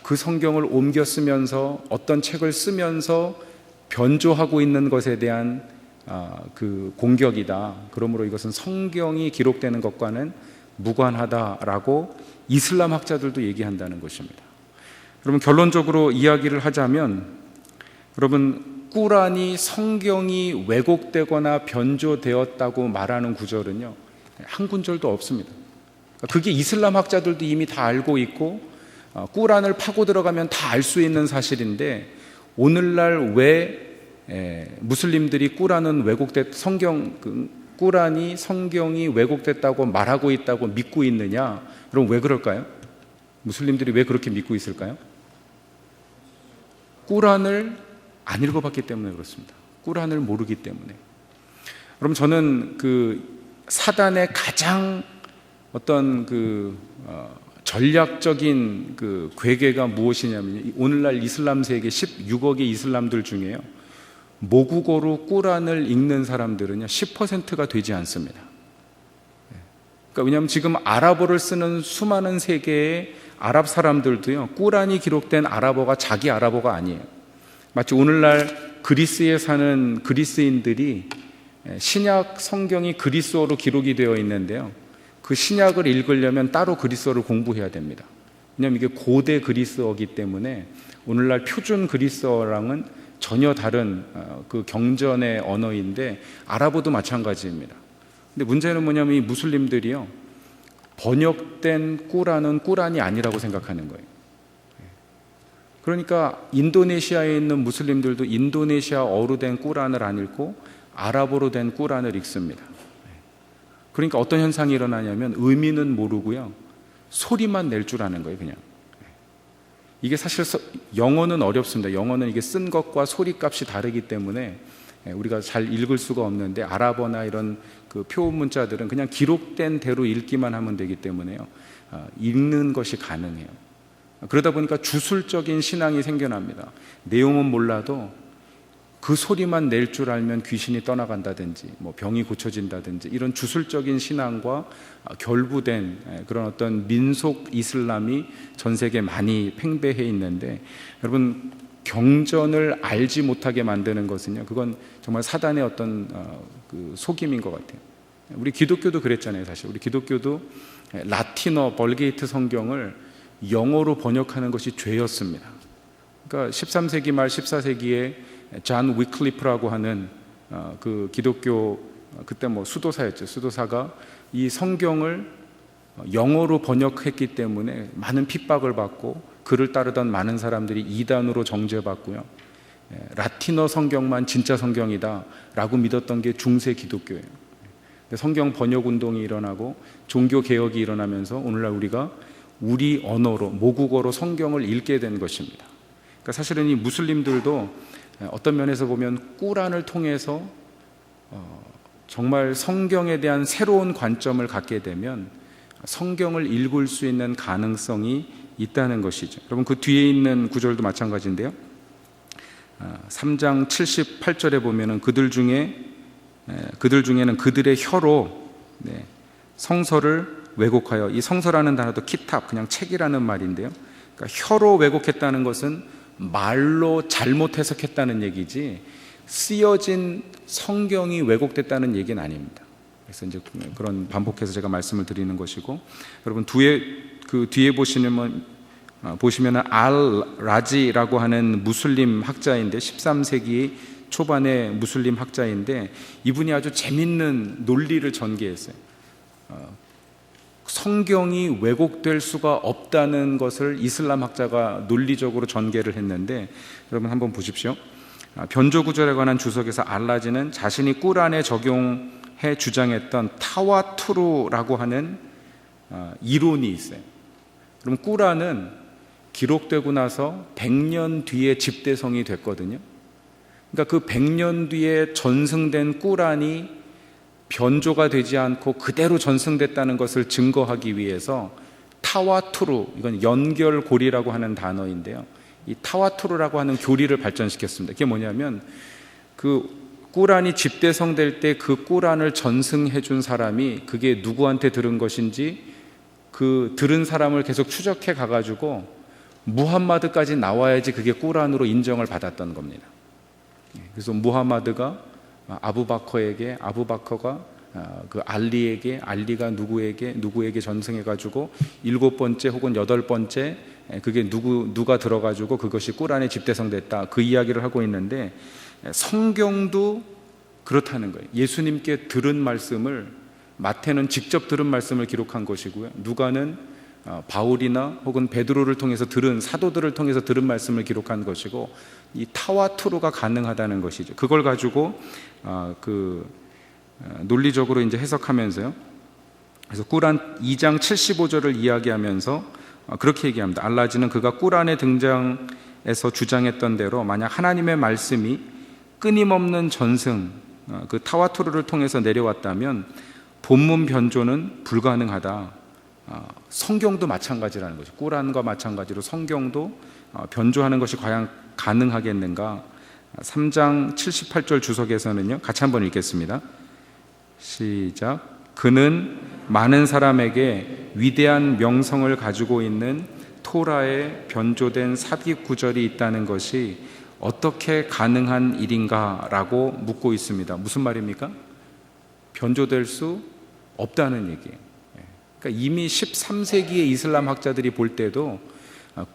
그 성경을 옮겨 쓰면서 어떤 책을 쓰면서 변조하고 있는 것에 대한 그 공격이다. 그러므로 이것은 성경이 기록되는 것과는 무관하다라고 이슬람 학자들도 얘기한다는 것입니다. 여러분, 결론적으로 이야기를 하자면, 여러분, 꾸란이 성경이 왜곡되거나 변조되었다고 말하는 구절은요, 한 군절도 없습니다. 그게 이슬람 학자들도 이미 다 알고 있고 꾸란을 파고 들어가면 다 알 수 있는 사실인데, 오늘날 왜 무슬림들이 꾸란이 성경이 왜곡됐다고 말하고 있다고 믿고 있느냐? 여러분, 왜 그럴까요? 무슬림들이 왜 그렇게 믿고 있을까요? 꾸란을 안 읽어봤기 때문에 그렇습니다. 꾸란을 모르기 때문에. 여러분, 저는 그 사단의 가장 어떤 전략적인 그 괴계가 무엇이냐면, 오늘날 이슬람 세계 16억의 이슬람들 중에요, 모국어로 꾸란을 읽는 사람들은요 10%가 되지 않습니다. 그러니까 왜냐하면 지금 아랍어를 쓰는 수많은 세계의 아랍 사람들도요, 꾸란이 기록된 아랍어가 자기 아랍어가 아니에요. 마치 오늘날 그리스에 사는 그리스인들이 신약 성경이 그리스어로 기록이 되어 있는데요, 그 신약을 읽으려면 따로 그리스어를 공부해야 됩니다. 왜냐하면 이게 고대 그리스어이기 때문에 오늘날 표준 그리스어랑은 전혀 다른 그 경전의 언어인데, 아랍어도 마찬가지입니다. 근데 문제는 뭐냐면 이 무슬림들이요, 번역된 꾸란은 꾸란이 아니라고 생각하는 거예요. 그러니까 인도네시아에 있는 무슬림들도 인도네시아어로 된 꾸란을 안 읽고 아랍어로 된 꾸란을 읽습니다. 그러니까 어떤 현상이 일어나냐면 의미는 모르고요, 소리만 낼 줄 아는 거예요, 그냥. 이게 사실 영어는 어렵습니다. 영어는 이게 쓴 것과 소리 값이 다르기 때문에 우리가 잘 읽을 수가 없는데, 아랍어나 이런 그 표음 문자들은 그냥 기록된 대로 읽기만 하면 되기 때문에요, 읽는 것이 가능해요. 그러다 보니까 주술적인 신앙이 생겨납니다. 내용은 몰라도 그 소리만 낼 줄 알면 귀신이 떠나간다든지 뭐 병이 고쳐진다든지, 이런 주술적인 신앙과 결부된 그런 어떤 민속 이슬람이 전 세계에 많이 팽배해 있는데, 여러분, 경전을 알지 못하게 만드는 것은요, 그건 정말 사단의 어떤 그 속임인 것 같아요. 우리 기독교도 그랬잖아요. 사실 우리 기독교도 라틴어 벌게이트 성경을 영어로 번역하는 것이 죄였습니다. 그러니까 13세기 말 14세기에 존 위클리프라고 하는 그 기독교, 그때 뭐 수도사였죠. 수도사가 이 성경을 영어로 번역했기 때문에 많은 핍박을 받고, 그를 따르던 많은 사람들이 이단으로 정죄받고요, 라틴어 성경만 진짜 성경이다 라고 믿었던 게 중세 기독교예요. 성경 번역 운동이 일어나고 종교 개혁이 일어나면서 오늘날 우리가 우리 언어로, 모국어로 성경을 읽게 된 것입니다. 그러니까 사실은 이 무슬림들도 어떤 면에서 보면 꾸란을 통해서 정말 성경에 대한 새로운 관점을 갖게 되면 성경을 읽을 수 있는 가능성이 있다는 것이죠. 여러분, 그 뒤에 있는 구절도 마찬가지인데요, 3장 78절에 보면은 그들 중에는 그들의 혀로 성서를 왜곡하여, 이 성서라는 단어도 키탑, 그냥 책이라는 말인데요, 그러니까 혀로 왜곡했다는 것은 말로 잘못 해석했다는 얘기지 쓰여진 성경이 왜곡됐다는 얘기는 아닙니다. 그래서 이제 그런 반복해서 제가 말씀을 드리는 것이고, 여러분 그 뒤에 보시면 알-라지라고 하는 무슬림 학자인데, 13세기 초반의 무슬림 학자인데, 이분이 아주 재밌는 논리를 전개했어요. 성경이 왜곡될 수가 없다는 것을 이슬람 학자가 논리적으로 전개를 했는데, 여러분 한번 보십시오. 변조구절에 관한 주석에서 알라지는 자신이 꾸란에 적용해 주장했던 타와투르라고 하는 이론이 있어요. 그럼 꾸란은 기록되고 나서 100년 뒤에 집대성이 됐거든요. 그러니까 그 100년 뒤에 전승된 꾸란이 변조가 되지 않고 그대로 전승됐다는 것을 증거하기 위해서 타와투르, 이건 연결고리라고 하는 단어인데요, 이 타와투르라고 하는 교리를 발전시켰습니다. 그게 뭐냐면, 그 꾸란이 집대성될 때 그 꾸란을 전승해 준 사람이 그게 누구한테 들은 것인지 그 들은 사람을 계속 추적해 가가지고 무함마드까지 나와야지 그게 꾸란으로 인정을 받았던 겁니다. 그래서 무함마드가 아부바커에게, 아부바커가 그 알리에게, 알리가 누구에게 전승해가지고 7번째 혹은 8번째 그게 누가 들어가지고 그것이 꾸란에 집대성됐다, 그 이야기를 하고 있는데, 성경도 그렇다는 거예요. 예수님께 들은 말씀을, 마태는 직접 들은 말씀을 기록한 것이고요, 누가는 바울이나 혹은 베드로를 통해서 들은, 사도들을 통해서 들은 말씀을 기록한 것이고, 이 타와투르가 가능하다는 것이죠. 그걸 가지고 논리적으로 이제 해석하면서요, 그래서 꾸란 2장 75절을 이야기하면서 그렇게 얘기합니다. 알라지는 그가 꾸란의 등장에서 주장했던 대로 만약 하나님의 말씀이 끊임없는 전승, 그 타와투르를 통해서 내려왔다면 본문 변조는 불가능하다. 성경도 마찬가지라는 거죠. 꾸란과 마찬가지로 성경도 변조하는 것이 과연 가능하겠는가. 3장 78절 주석에서는요, 같이 한번 읽겠습니다. 시작. 그는 많은 사람에게 위대한 명성을 가지고 있는 토라에 변조된 삽입 구절이 있다는 것이 어떻게 가능한 일인가 라고 묻고 있습니다. 무슨 말입니까? 변조될 수 없다는 얘기예요. 그러니까 이미 13세기의 이슬람 학자들이 볼 때도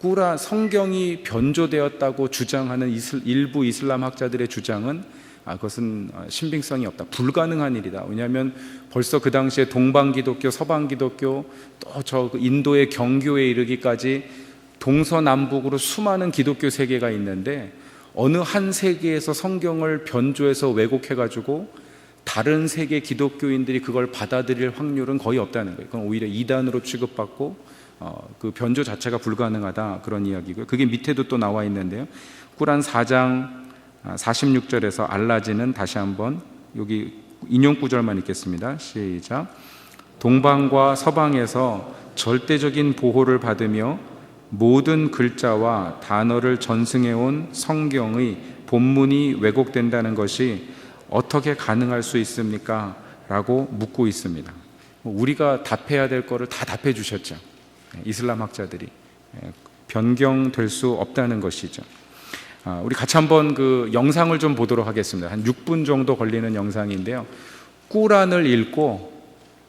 꾸란 성경이 변조되었다고 주장하는 일부 이슬람 학자들의 주장은 그것은 신빙성이 없다, 불가능한 일이다. 왜냐하면 벌써 그 당시에 동방 기독교, 서방 기독교, 또 저 인도의 경교에 이르기까지 동서남북으로 수많은 기독교 세계가 있는데 어느 한 세계에서 성경을 변조해서 왜곡해가지고 다른 세계 기독교인들이 그걸 받아들일 확률은 거의 없다는 거예요. 그건 오히려 이단으로 취급받고 그 변조 자체가 불가능하다, 그런 이야기고요. 그게 밑에도 또 나와 있는데요. 꾸란 4장 46절에서 알라지는, 다시 한번 여기 인용 구절만 읽겠습니다. 시작. 동방과 서방에서 절대적인 보호를 받으며 모든 글자와 단어를 전승해온 성경의 본문이 왜곡된다는 것이 어떻게 가능할 수 있습니까? 라고 묻고 있습니다. 우리가 답해야 될 거를 다 답해 주셨죠. 이슬람 학자들이. 변경될 수 없다는 것이죠. 우리 같이 한번 그 영상을 좀 보도록 하겠습니다. 한 6분 정도 걸리는 영상인데요. 꾸란을 읽고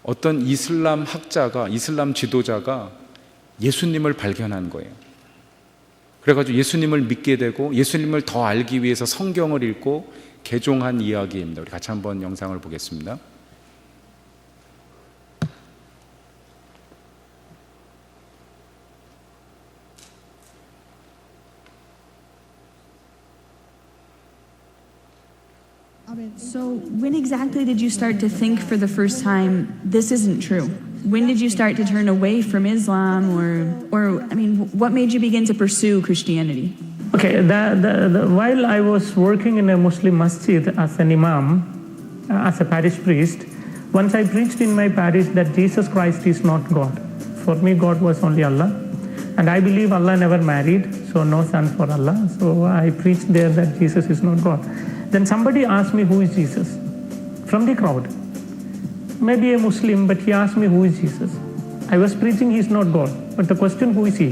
어떤 이슬람 학자가, 이슬람 지도자가 예수님을 발견한 거예요. 그래가지고 예수님을 믿게 되고 예수님을 더 알기 위해서 성경을 읽고 개종한 이야기입니다. 우리 같이 한번 영상을 보겠습니다. So when exactly did you start to think for the first time, this isn't true? When did you start to turn away from Islam, or I mean, what made you begin to pursue Christianity? Okay, while I was working in a Muslim masjid as an imam, as a parish priest, once I preached in my parish that Jesus Christ is not God. For me, God was only Allah. And I believe Allah never married, so no son for Allah. So I preached there that Jesus is not God. Then somebody asked me, who is Jesus? From the crowd. Maybe a Muslim, but he asked me, who is Jesus? I was preaching he is not God. But the question, who is he?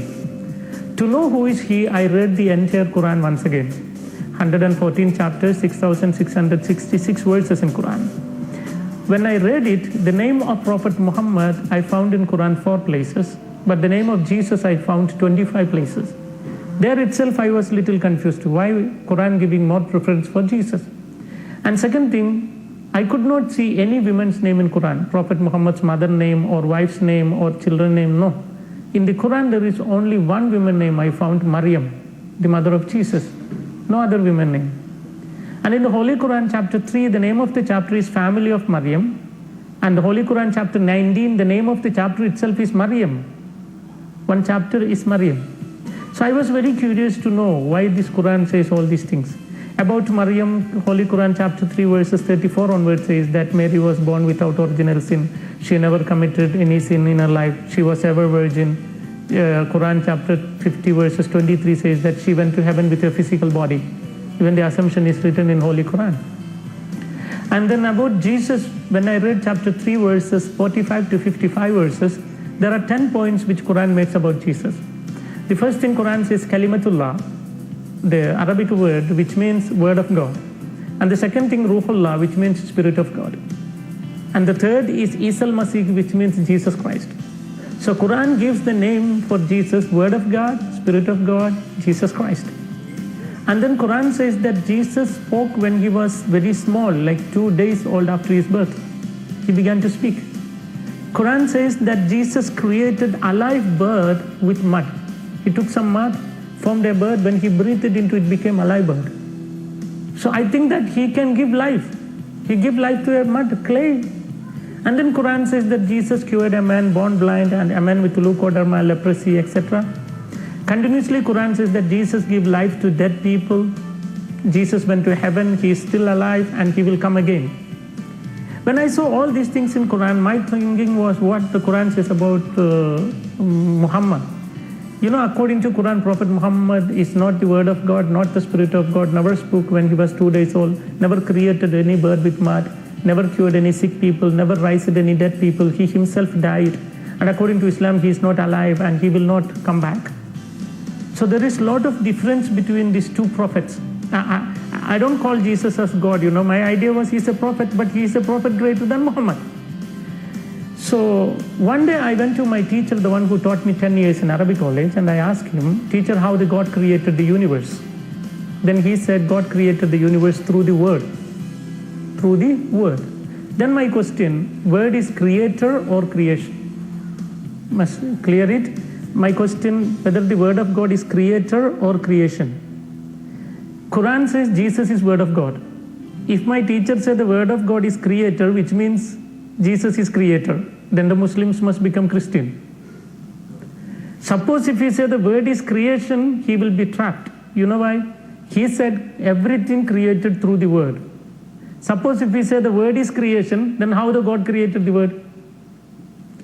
To know who is he, I read the entire Quran once again. 114 chapters, 6,666 verses in Quran. When I read it, the name of Prophet Muhammad I found in Quran 4 places, but the name of Jesus I found 25 places. There itself I was little confused. Why Quran giving more preference for Jesus? And second thing, I could not see any woman's name in Quran, Prophet Muhammad's mother name or wife's name or children name, no. In the Quran there is only one woman name I found, Maryam, the mother of Jesus. No other woman name. And in the Holy Quran chapter 3, the name of the chapter is Family of Maryam. And the Holy Quran chapter 19, the name of the chapter itself is Maryam. One chapter is Maryam. So I was very curious to know why this Quran says all these things. About Maryam, Holy Quran chapter 3 verses 34 onwards says that Mary was born without original sin. She never committed any sin in her life. She was ever virgin. Quran chapter 50 verses 23 says that she went to heaven with a physical body. Even the assumption is written in Holy Quran. And then about Jesus, when I read chapter 3 verses 45 to 55 verses, there are 10 points which Quran makes about Jesus. The first thing Quran says Kalimatullah, the Arabic word which means word of God. And the second thing Ruhullah, which means spirit of God. And the third is Isa al-Masih, which means Jesus Christ. So Quran gives the name for Jesus, word of God, spirit of God, Jesus Christ. And then Quran says that Jesus spoke when he was very small, like 2 days old after his birth. He began to speak. Quran says that Jesus created a live bird with mud. He took some mud, formed a bird. When he breathed it into it, became a live bird. So I think that he can give life. He gave life to a mud, clay. And then Quran says that Jesus cured a man born blind and a man with leukoderma, leprosy, etc. Continuously Quran says that Jesus gave life to dead people. Jesus went to heaven, he is still alive and he will come again. When I saw all these things in Quran, my thinking was what the Quran says about Muhammad. You know, according to Quran, Prophet Muhammad is not the word of God, not the spirit of God, never spoke when he was 2 days old, never created any bird with mud, never cured any sick people, never raised any dead people. He himself died. And according to Islam, he is not alive and he will not come back. So there is a lot of difference between these two prophets. I don't call Jesus as God. My idea was he's a prophet, but he is a prophet greater than Muhammad. So one day I went to my teacher, the one who taught me 10 years in Arabic college, and I asked him, teacher, how the God created the universe? Then he said, God created the universe through the word. Through the word. Then my question, word is creator or creation? Must clear it. My question, whether the word of God is creator or creation. Quran says Jesus is word of God. If my teacher said the word of God is creator, which means Jesus is creator, then the Muslims must become Christian. Suppose if he said the word is creation, he will be trapped. You know why? He said everything created through the word. Suppose if he said the word is creation, then how the God created the word?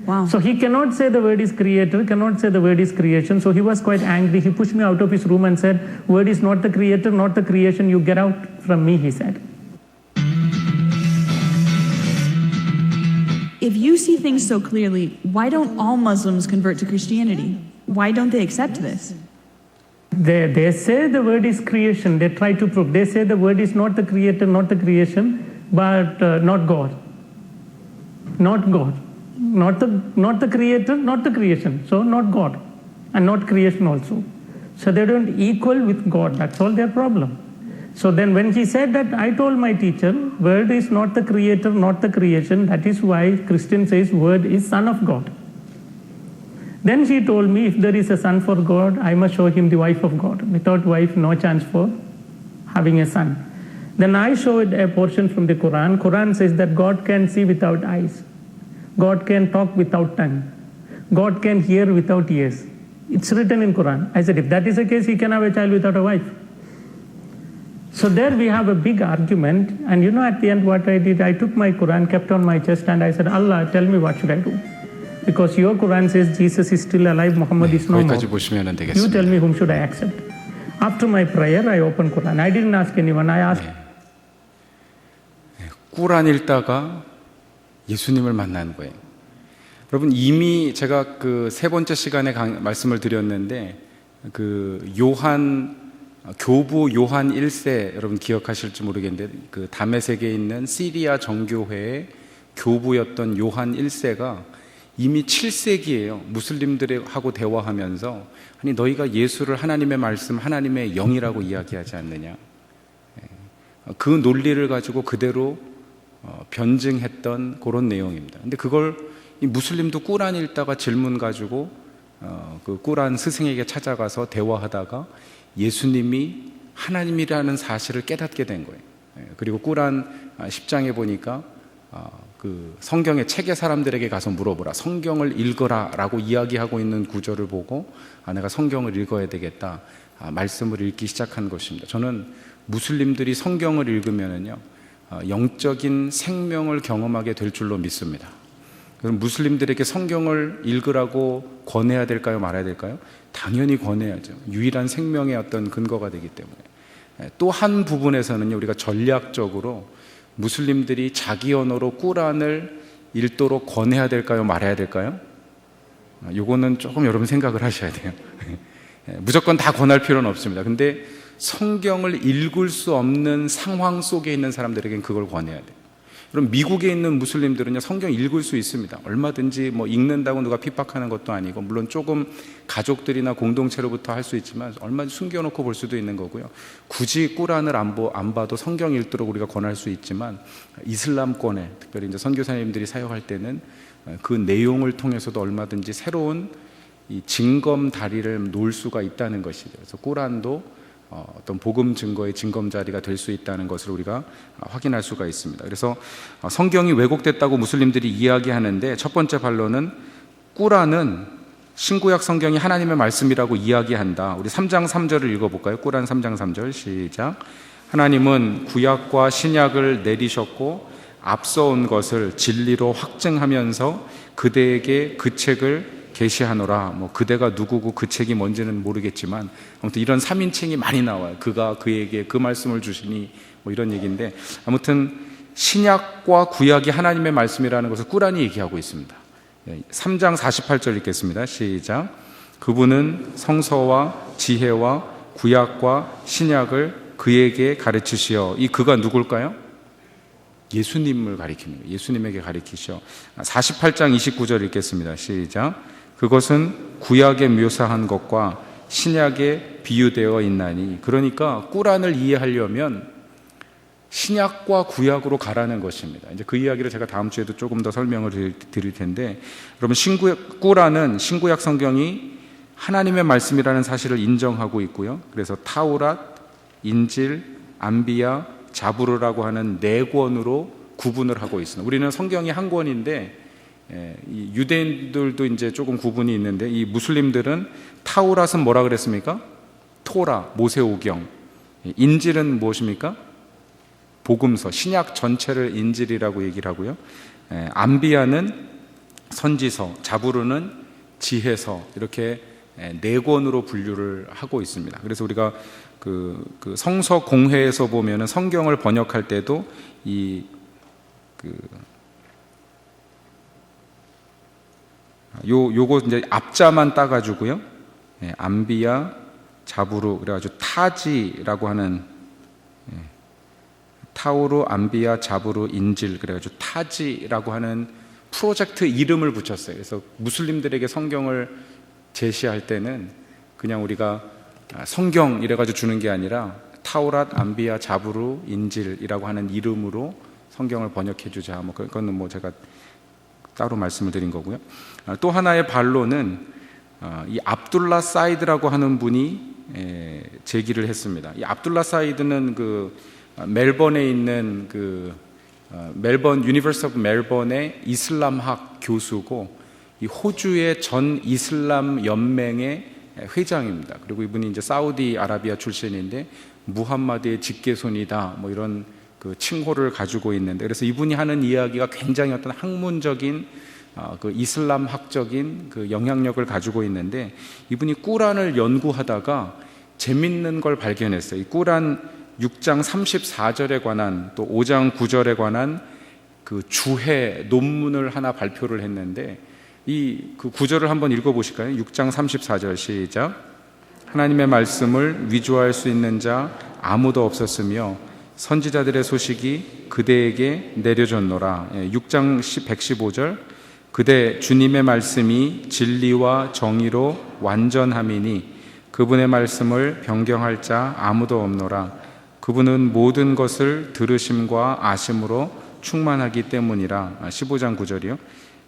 Wow. So he cannot say the word is creator, cannot say the word is creation. So he was quite angry. He pushed me out of his room and said, word is not the creator, not the creation. You get out from me, he said. If you see things so clearly, why don't all Muslims convert to Christianity? Why don't they accept this? They say the word is creation. They try to prove. They say the word is not the creator, not the creation, but not God. Not God. Not the creator, not the creation. So not God. And not creation also. So they don't equal with God. That's all their problem. So then when he said that, I told my teacher, word is not the creator, not the creation. That is why Christian says word is son of God. Then she told me, if there is a son for God, I must show him the wife of God. Without wife, no chance for having a son. Then I showed a portion from the Quran. Quran says that God can see without eyes. God can talk without tongue. God can hear without ears. It's written in Quran. I said, if that is the case, he can have a child without a wife. So there we have a big argument. And at the end what I did, I took my Quran, kept on my chest, and I said, Allah, tell me what should I do? Because your Quran says Jesus is still alive, Muhammad is no more. 거기까지 보시면 You 되겠습니다. tell me whom should I accept. After my prayer, I opened Quran. I didn't ask anyone. I asked. 꾸란 읽다가 예수님을 만난 거예요. 여러분 이미 제가 그 세 번째 시간에 말씀을 드렸는데 그 교부 요한 1세 여러분 기억하실지 모르겠는데 그 다메섹에 있는 시리아 정교회의 교부였던 요한 1세가 이미 7세기예요. 무슬림들하고 대화하면서 아니 너희가 예수를 하나님의 말씀, 하나님의 영이라고 이야기하지 않느냐. 그 논리를 가지고 그대로 변증했던 그런 내용입니다. 근데 그걸 이 무슬림도 꾸란 읽다가 질문 가지고 그 꾸란 스승에게 찾아가서 대화하다가 예수님이 하나님이라는 사실을 깨닫게 된 거예요. 그리고 꾸란 10장에 보니까 그 성경의 책의 사람들에게 가서 물어보라, 성경을 읽어라 라고 이야기하고 있는 구절을 보고 내가 성경을 읽어야 되겠다, 말씀을 읽기 시작한 것입니다. 저는 무슬림들이 성경을 읽으면은요 영적인 생명을 경험하게 될 줄로 믿습니다. 그럼 무슬림들에게 성경을 읽으라고 권해야 될까요, 말아야 될까요? 당연히 권해야죠. 유일한 생명의 어떤 근거가 되기 때문에. 또 한 부분에서는요 우리가 전략적으로 무슬림들이 자기 언어로 꾸란을 읽도록 권해야 될까요, 말아야 될까요? 요거는 조금 여러분 생각을 하셔야 돼요. 무조건 다 권할 필요는 없습니다. 근데 성경을 읽을 수 없는 상황 속에 있는 사람들에게는 그걸 권해야 돼요. 그럼 미국에 있는 무슬림들은요 성경 읽을 수 있습니다. 얼마든지 뭐 읽는다고 누가 핍박하는 것도 아니고, 물론 조금 가족들이나 공동체로부터 할 수 있지만 얼마든지 숨겨놓고 볼 수도 있는 거고요. 굳이 꾸란을 안 봐도 성경 읽도록 우리가 권할 수 있지만 이슬람권에 특별히 이제 선교사님들이 사역할 때는 그 내용을 통해서도 얼마든지 새로운 이 징검다리를 놓을 수가 있다는 것이죠. 그래서 꾸란도 어떤 복음 증거의 징검자리가 될 수 있다는 것을 우리가 확인할 수가 있습니다. 그래서 성경이 왜곡됐다고 무슬림들이 이야기하는데 첫 번째 반론은 꾸란은 신구약 성경이 하나님의 말씀이라고 이야기한다. 우리 3장 3절을 읽어볼까요? 꾸란 3장 3절 시작. 하나님은 구약과 신약을 내리셨고 앞서 온 것을 진리로 확증하면서 그대에게 그 책을 계시하노라. 뭐 그대가 누구고 그 책이 뭔지는 모르겠지만 아무튼 이런 3인칭이 많이 나와요. 그가 그에게 그 말씀을 주시니 뭐 이런 얘기인데, 아무튼 신약과 구약이 하나님의 말씀이라는 것을 꾸란이 얘기하고 있습니다. 3장 48절 읽겠습니다. 시작. 그분은 성서와 지혜와 구약과 신약을 그에게 가르치시어. 이 그가 누굴까요? 예수님을 가리키는 거예요. 예수님에게 가리키시어. 48장 29절 읽겠습니다. 시작. 그것은 구약에 묘사한 것과 신약에 비유되어 있나니. 그러니까 꾸란을 이해하려면 신약과 구약으로 가라는 것입니다. 이제 그 이야기를 제가 다음 주에도 조금 더 설명을 드릴 텐데, 여러분, 꾸란은 신구약 성경이 하나님의 말씀이라는 사실을 인정하고 있고요. 그래서 타우랏, 인질, 안비야, 자부르라고 하는 4권으로 구분을 하고 있습니다. 우리는 성경이 한 권인데, 이 유대인들도 이제 조금 구분이 있는데, 이 무슬림들은 타우랏은 뭐라 그랬습니까? 토라, 모세오경. 인질은 무엇입니까? 복음서, 신약 전체를 인질이라고 얘기를 하고요. 안비야는 선지서, 자부르는 지혜서, 이렇게 4권으로 분류를 하고 있습니다. 그래서 우리가 그 성서 공회에서 보면은 성경을 번역할 때도 요거 이제 앞자만 따가지고요. 안비야, 자부르, 그래가지고 타지라고 하는 타우르, 안비야, 자부르, 인질, 그래가지고 타지라고 하는 프로젝트 이름을 붙였어요. 그래서 무슬림들에게 성경을 제시할 때는 그냥 우리가 성경 이래가지고 주는 게 아니라 타우랏, 안비야, 자부르, 인질이라고 하는 이름으로 성경을 번역해 주자. 뭐 그거는 뭐 제가 따로 말씀을 드린 거고요. 또 하나의 반론은 이 압둘라 사이드라고 하는 분이 제기를 했습니다. 이 압둘라 사이드는 그 멜번에 있는 멜번 유니버시티 오브 멜번의 이슬람학 교수고, 이 호주의 전 이슬람 연맹의 회장입니다. 그리고 이분이 이제 사우디 아라비아 출신인데 무함마드의 직계손이다, 뭐 이런 그 칭호를 가지고 있는데, 그래서 이분이 하는 이야기가 굉장히 어떤 학문적인 그 이슬람학적인 그 영향력을 가지고 있는데, 이분이 꾸란을 연구하다가 재밌는 걸 발견했어요. 이 꾸란 6장 34절에 관한, 또 5장 9절에 관한 그 주해 논문을 하나 발표를 했는데, 이 그 구절을 한번 읽어보실까요? 6장 34절 시작. 하나님의 말씀을 위조할 수 있는 자 아무도 없었으며 선지자들의 소식이 그대에게 내려졌노라. 6장 115절. 그대 주님의 말씀이 진리와 정의로 완전함이니 그분의 말씀을 변경할 자 아무도 없노라. 그분은 모든 것을 들으심과 아심으로 충만하기 때문이라. 15장 9절이요.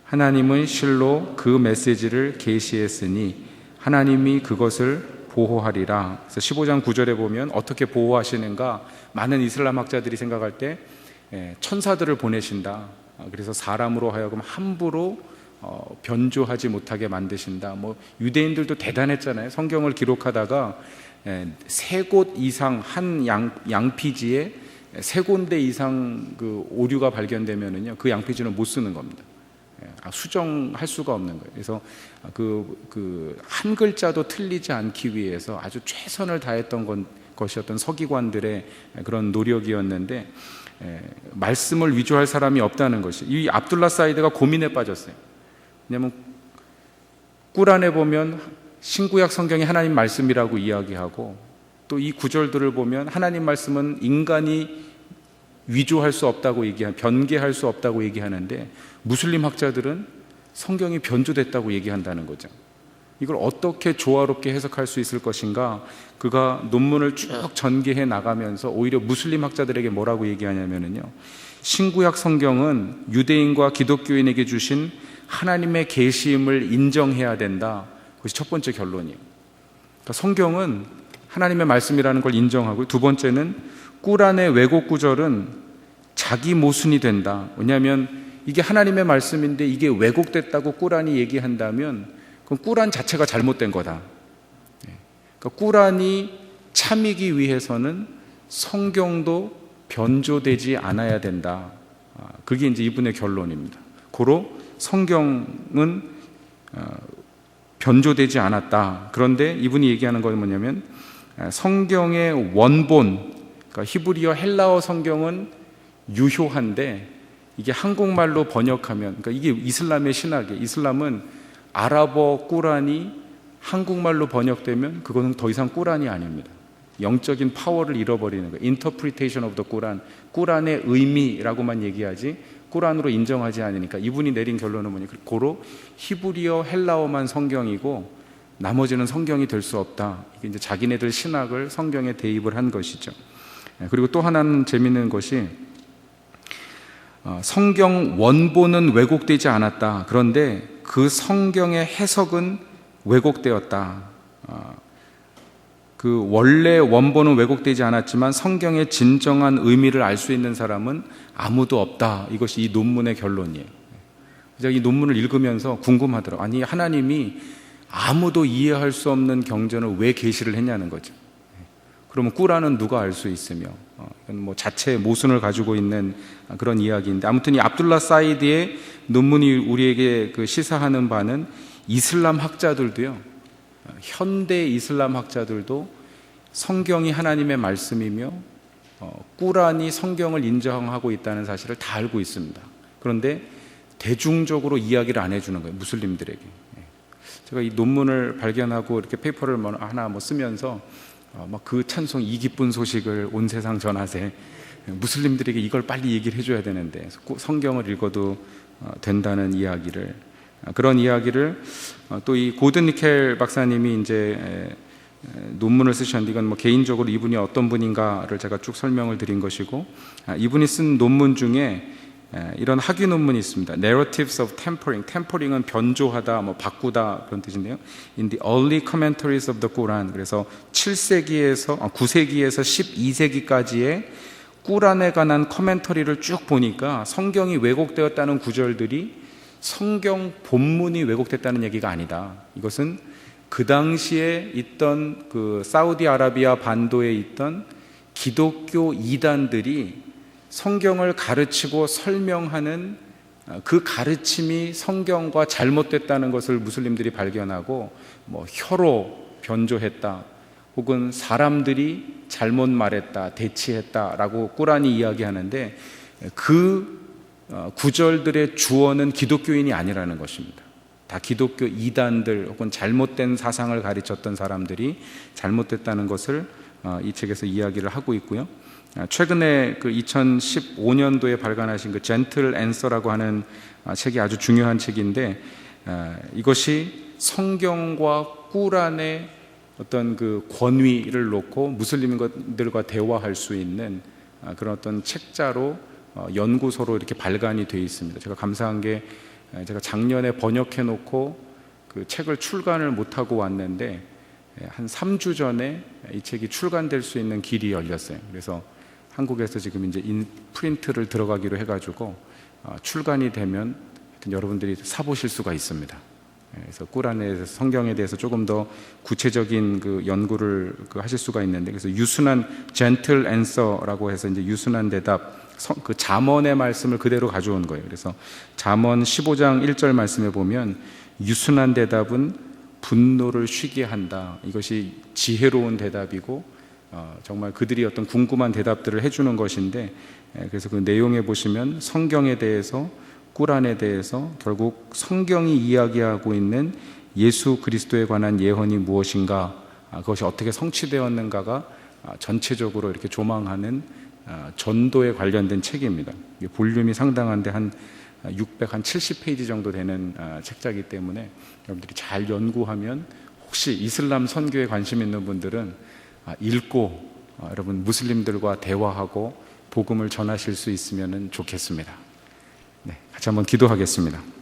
하나님은 실로 그 메시지를 계시했으니 하나님이 그것을 보호하리라. 그래서 15장 9절에 보면 어떻게 보호하시는가, 많은 이슬람 학자들이 생각할 때 천사들을 보내신다. 그래서 사람으로 하여금 함부로 변조하지 못하게 만드신다. 뭐 유대인들도 대단했잖아요. 성경을 기록하다가 3곳 이상 한 양피지에 3군데 이상 그 오류가 발견되면은요, 그 양피지는 못 쓰는 겁니다. 수정할 수가 없는 거예요. 그래서 한 글자도 틀리지 않기 위해서 아주 최선을 다했던 것이었던 서기관들의 그런 노력이었는데, 말씀을 위조할 사람이 없다는 것이, 이 압둘라 사이드가 고민에 빠졌어요. 왜냐하면 꾸란에 보면 신구약 성경이 하나님 말씀이라고 이야기하고, 또 이 구절들을 보면 하나님 말씀은 인간이 위조할 수 없다고 변개할 수 없다고 얘기하는데, 무슬림 학자들은 성경이 변조됐다고 얘기한다는 거죠. 이걸 어떻게 조화롭게 해석할 수 있을 것인가? 그가 논문을 쭉 전개해 나가면서 오히려 무슬림 학자들에게 뭐라고 얘기하냐면요, 신구약 성경은 유대인과 기독교인에게 주신 하나님의 계시임을 인정해야 된다. 그것이 첫 번째 결론이에요. 그러니까 성경은 하나님의 말씀이라는 걸 인정하고, 두 번째는 꾸란의 왜곡 구절은 자기 모순이 된다. 왜냐하면 이게 하나님의 말씀인데 이게 왜곡됐다고 꾸란이 얘기한다면 그럼 꾸란 자체가 잘못된 거다. 그러니까 꾸란이 참이기 위해서는 성경도 변조되지 않아야 된다. 그게 이제 이분의 결론입니다. 고로 성경은 변조되지 않았다. 그런데 이분이 얘기하는 건 뭐냐면, 성경의 원본, 그러니까 히브리어 헬라어 성경은 유효한데 이게 한국말로 번역하면, 그러니까 이게 이슬람의 신학이에요. 이슬람은 아랍어 꾸란이 한국말로 번역되면 그거는 더 이상 꾸란이 아닙니다. 영적인 파워를 잃어버리는 거예요. Interpretation of the Quran, 꾸란의 의미라고만 얘기하지 꾸란으로 인정하지 않으니까 이분이 내린 결론은 뭐냐, 고로 히브리어 헬라어만 성경이고 나머지는 성경이 될 수 없다. 이게 이제 자기네들 신학을 성경에 대입을 한 것이죠. 그리고 또 하나는 재미있는 것이 성경 원본은 왜곡되지 않았다. 그런데 그 성경의 해석은 왜곡되었다. 그 원래 원본은 왜곡되지 않았지만 성경의 진정한 의미를 알 수 있는 사람은 아무도 없다. 이것이 이 논문의 결론이에요. 제가 이 논문을 읽으면서 궁금하더라고요. 아니, 하나님이 아무도 이해할 수 없는 경전을 왜 계시를 했냐는 거죠. 그러면 꾸란은 누가 알 수 있으며, 이건 뭐 자체의 모순을 가지고 있는 그런 이야기인데, 아무튼 이 압둘라 사이드의 논문이 우리에게 그 시사하는 바는 이슬람 학자들도요, 현대 이슬람 학자들도 성경이 하나님의 말씀이며 꾸란이 성경을 인정하고 있다는 사실을 다 알고 있습니다. 그런데 대중적으로 이야기를 안 해주는 거예요, 무슬림들에게. 제가 이 논문을 발견하고 이렇게 페이퍼를 하나 쓰면서 막 그 찬송 이 기쁜 소식을 온 세상 전하세, 무슬림들에게 이걸 빨리 얘기를 해줘야 되는데 성경을 읽어도 된다는 이야기를, 그런 이야기를 또 이 고든 니켈 박사님이 이제 논문을 쓰셨는데, 이건 뭐 개인적으로 이분이 어떤 분인가를 제가 쭉 설명을 드린 것이고, 이분이 쓴 논문 중에 이런 학위 논문이 있습니다. Narratives of Tempering. Tempering은 변조하다, 뭐 바꾸다 그런 뜻인데요. In the early commentaries of the Quran. 그래서 9세기에서 12세기까지의 꾸란에 관한 커멘터리를 쭉 보니까 성경이 왜곡되었다는 구절들이 성경 본문이 왜곡됐다는 얘기가 아니다. 이것은 그 당시에 있던 그 사우디아라비아 반도에 있던 기독교 이단들이 성경을 가르치고 설명하는 그 가르침이 성경과 잘못됐다는 것을 무슬림들이 발견하고, 뭐 혀로 변조했다, 혹은 사람들이 잘못 말했다, 대치했다라고 꾸란이 이야기하는데, 그 구절들의 주어는 기독교인이 아니라는 것입니다. 다 기독교 이단들 혹은 잘못된 사상을 가르쳤던 사람들이 잘못됐다는 것을 이 책에서 이야기를 하고 있고요. 최근에 그 2015년도에 발간하신 그 젠틀 앤서라고 하는 책이 아주 중요한 책인데, 이것이 성경과 꾸란의 어떤 그 권위를 놓고 무슬림들과 대화할 수 있는 그런 어떤 책자로 연구소로 이렇게 발간이 되어 있습니다. 제가 감사한 게, 제가 작년에 번역해 놓고 그 책을 출간을 못하고 왔는데 한 3주 전에 이 책이 출간될 수 있는 길이 열렸어요. 그래서 한국에서 지금 이제 프린트를 들어가기로 해가지고 출간이 되면 여러분들이 사보실 수가 있습니다. 그래서 꾸란에 대해서, 성경에 대해서 조금 더 구체적인 그 연구를 하실 수가 있는데, 그래서 유순한 젠틀 앤서라고 해서 이제 유순한 대답, 그 잠언의 말씀을 그대로 가져온 거예요. 그래서 잠언 15장 1절 말씀에 보면 유순한 대답은 분노를 쉬게 한다. 이것이 지혜로운 대답이고 정말 그들이 어떤 궁금한 대답들을 해주는 것인데, 그래서 그 내용에 보시면 성경에 대해서, 꾸란에 대해서 결국 성경이 이야기하고 있는 예수 그리스도에 관한 예언이 무엇인가, 그것이 어떻게 성취되었는가가 전체적으로 이렇게 조망하는 전도에 관련된 책입니다. 볼륨이 상당한데 한 670페이지 정도 되는 책자이기 때문에 여러분들이 잘 연구하면, 혹시 이슬람 선교에 관심 있는 분들은 읽고 여러분 무슬림들과 대화하고 복음을 전하실 수 있으면 좋겠습니다. 네, 같이 한번 기도하겠습니다.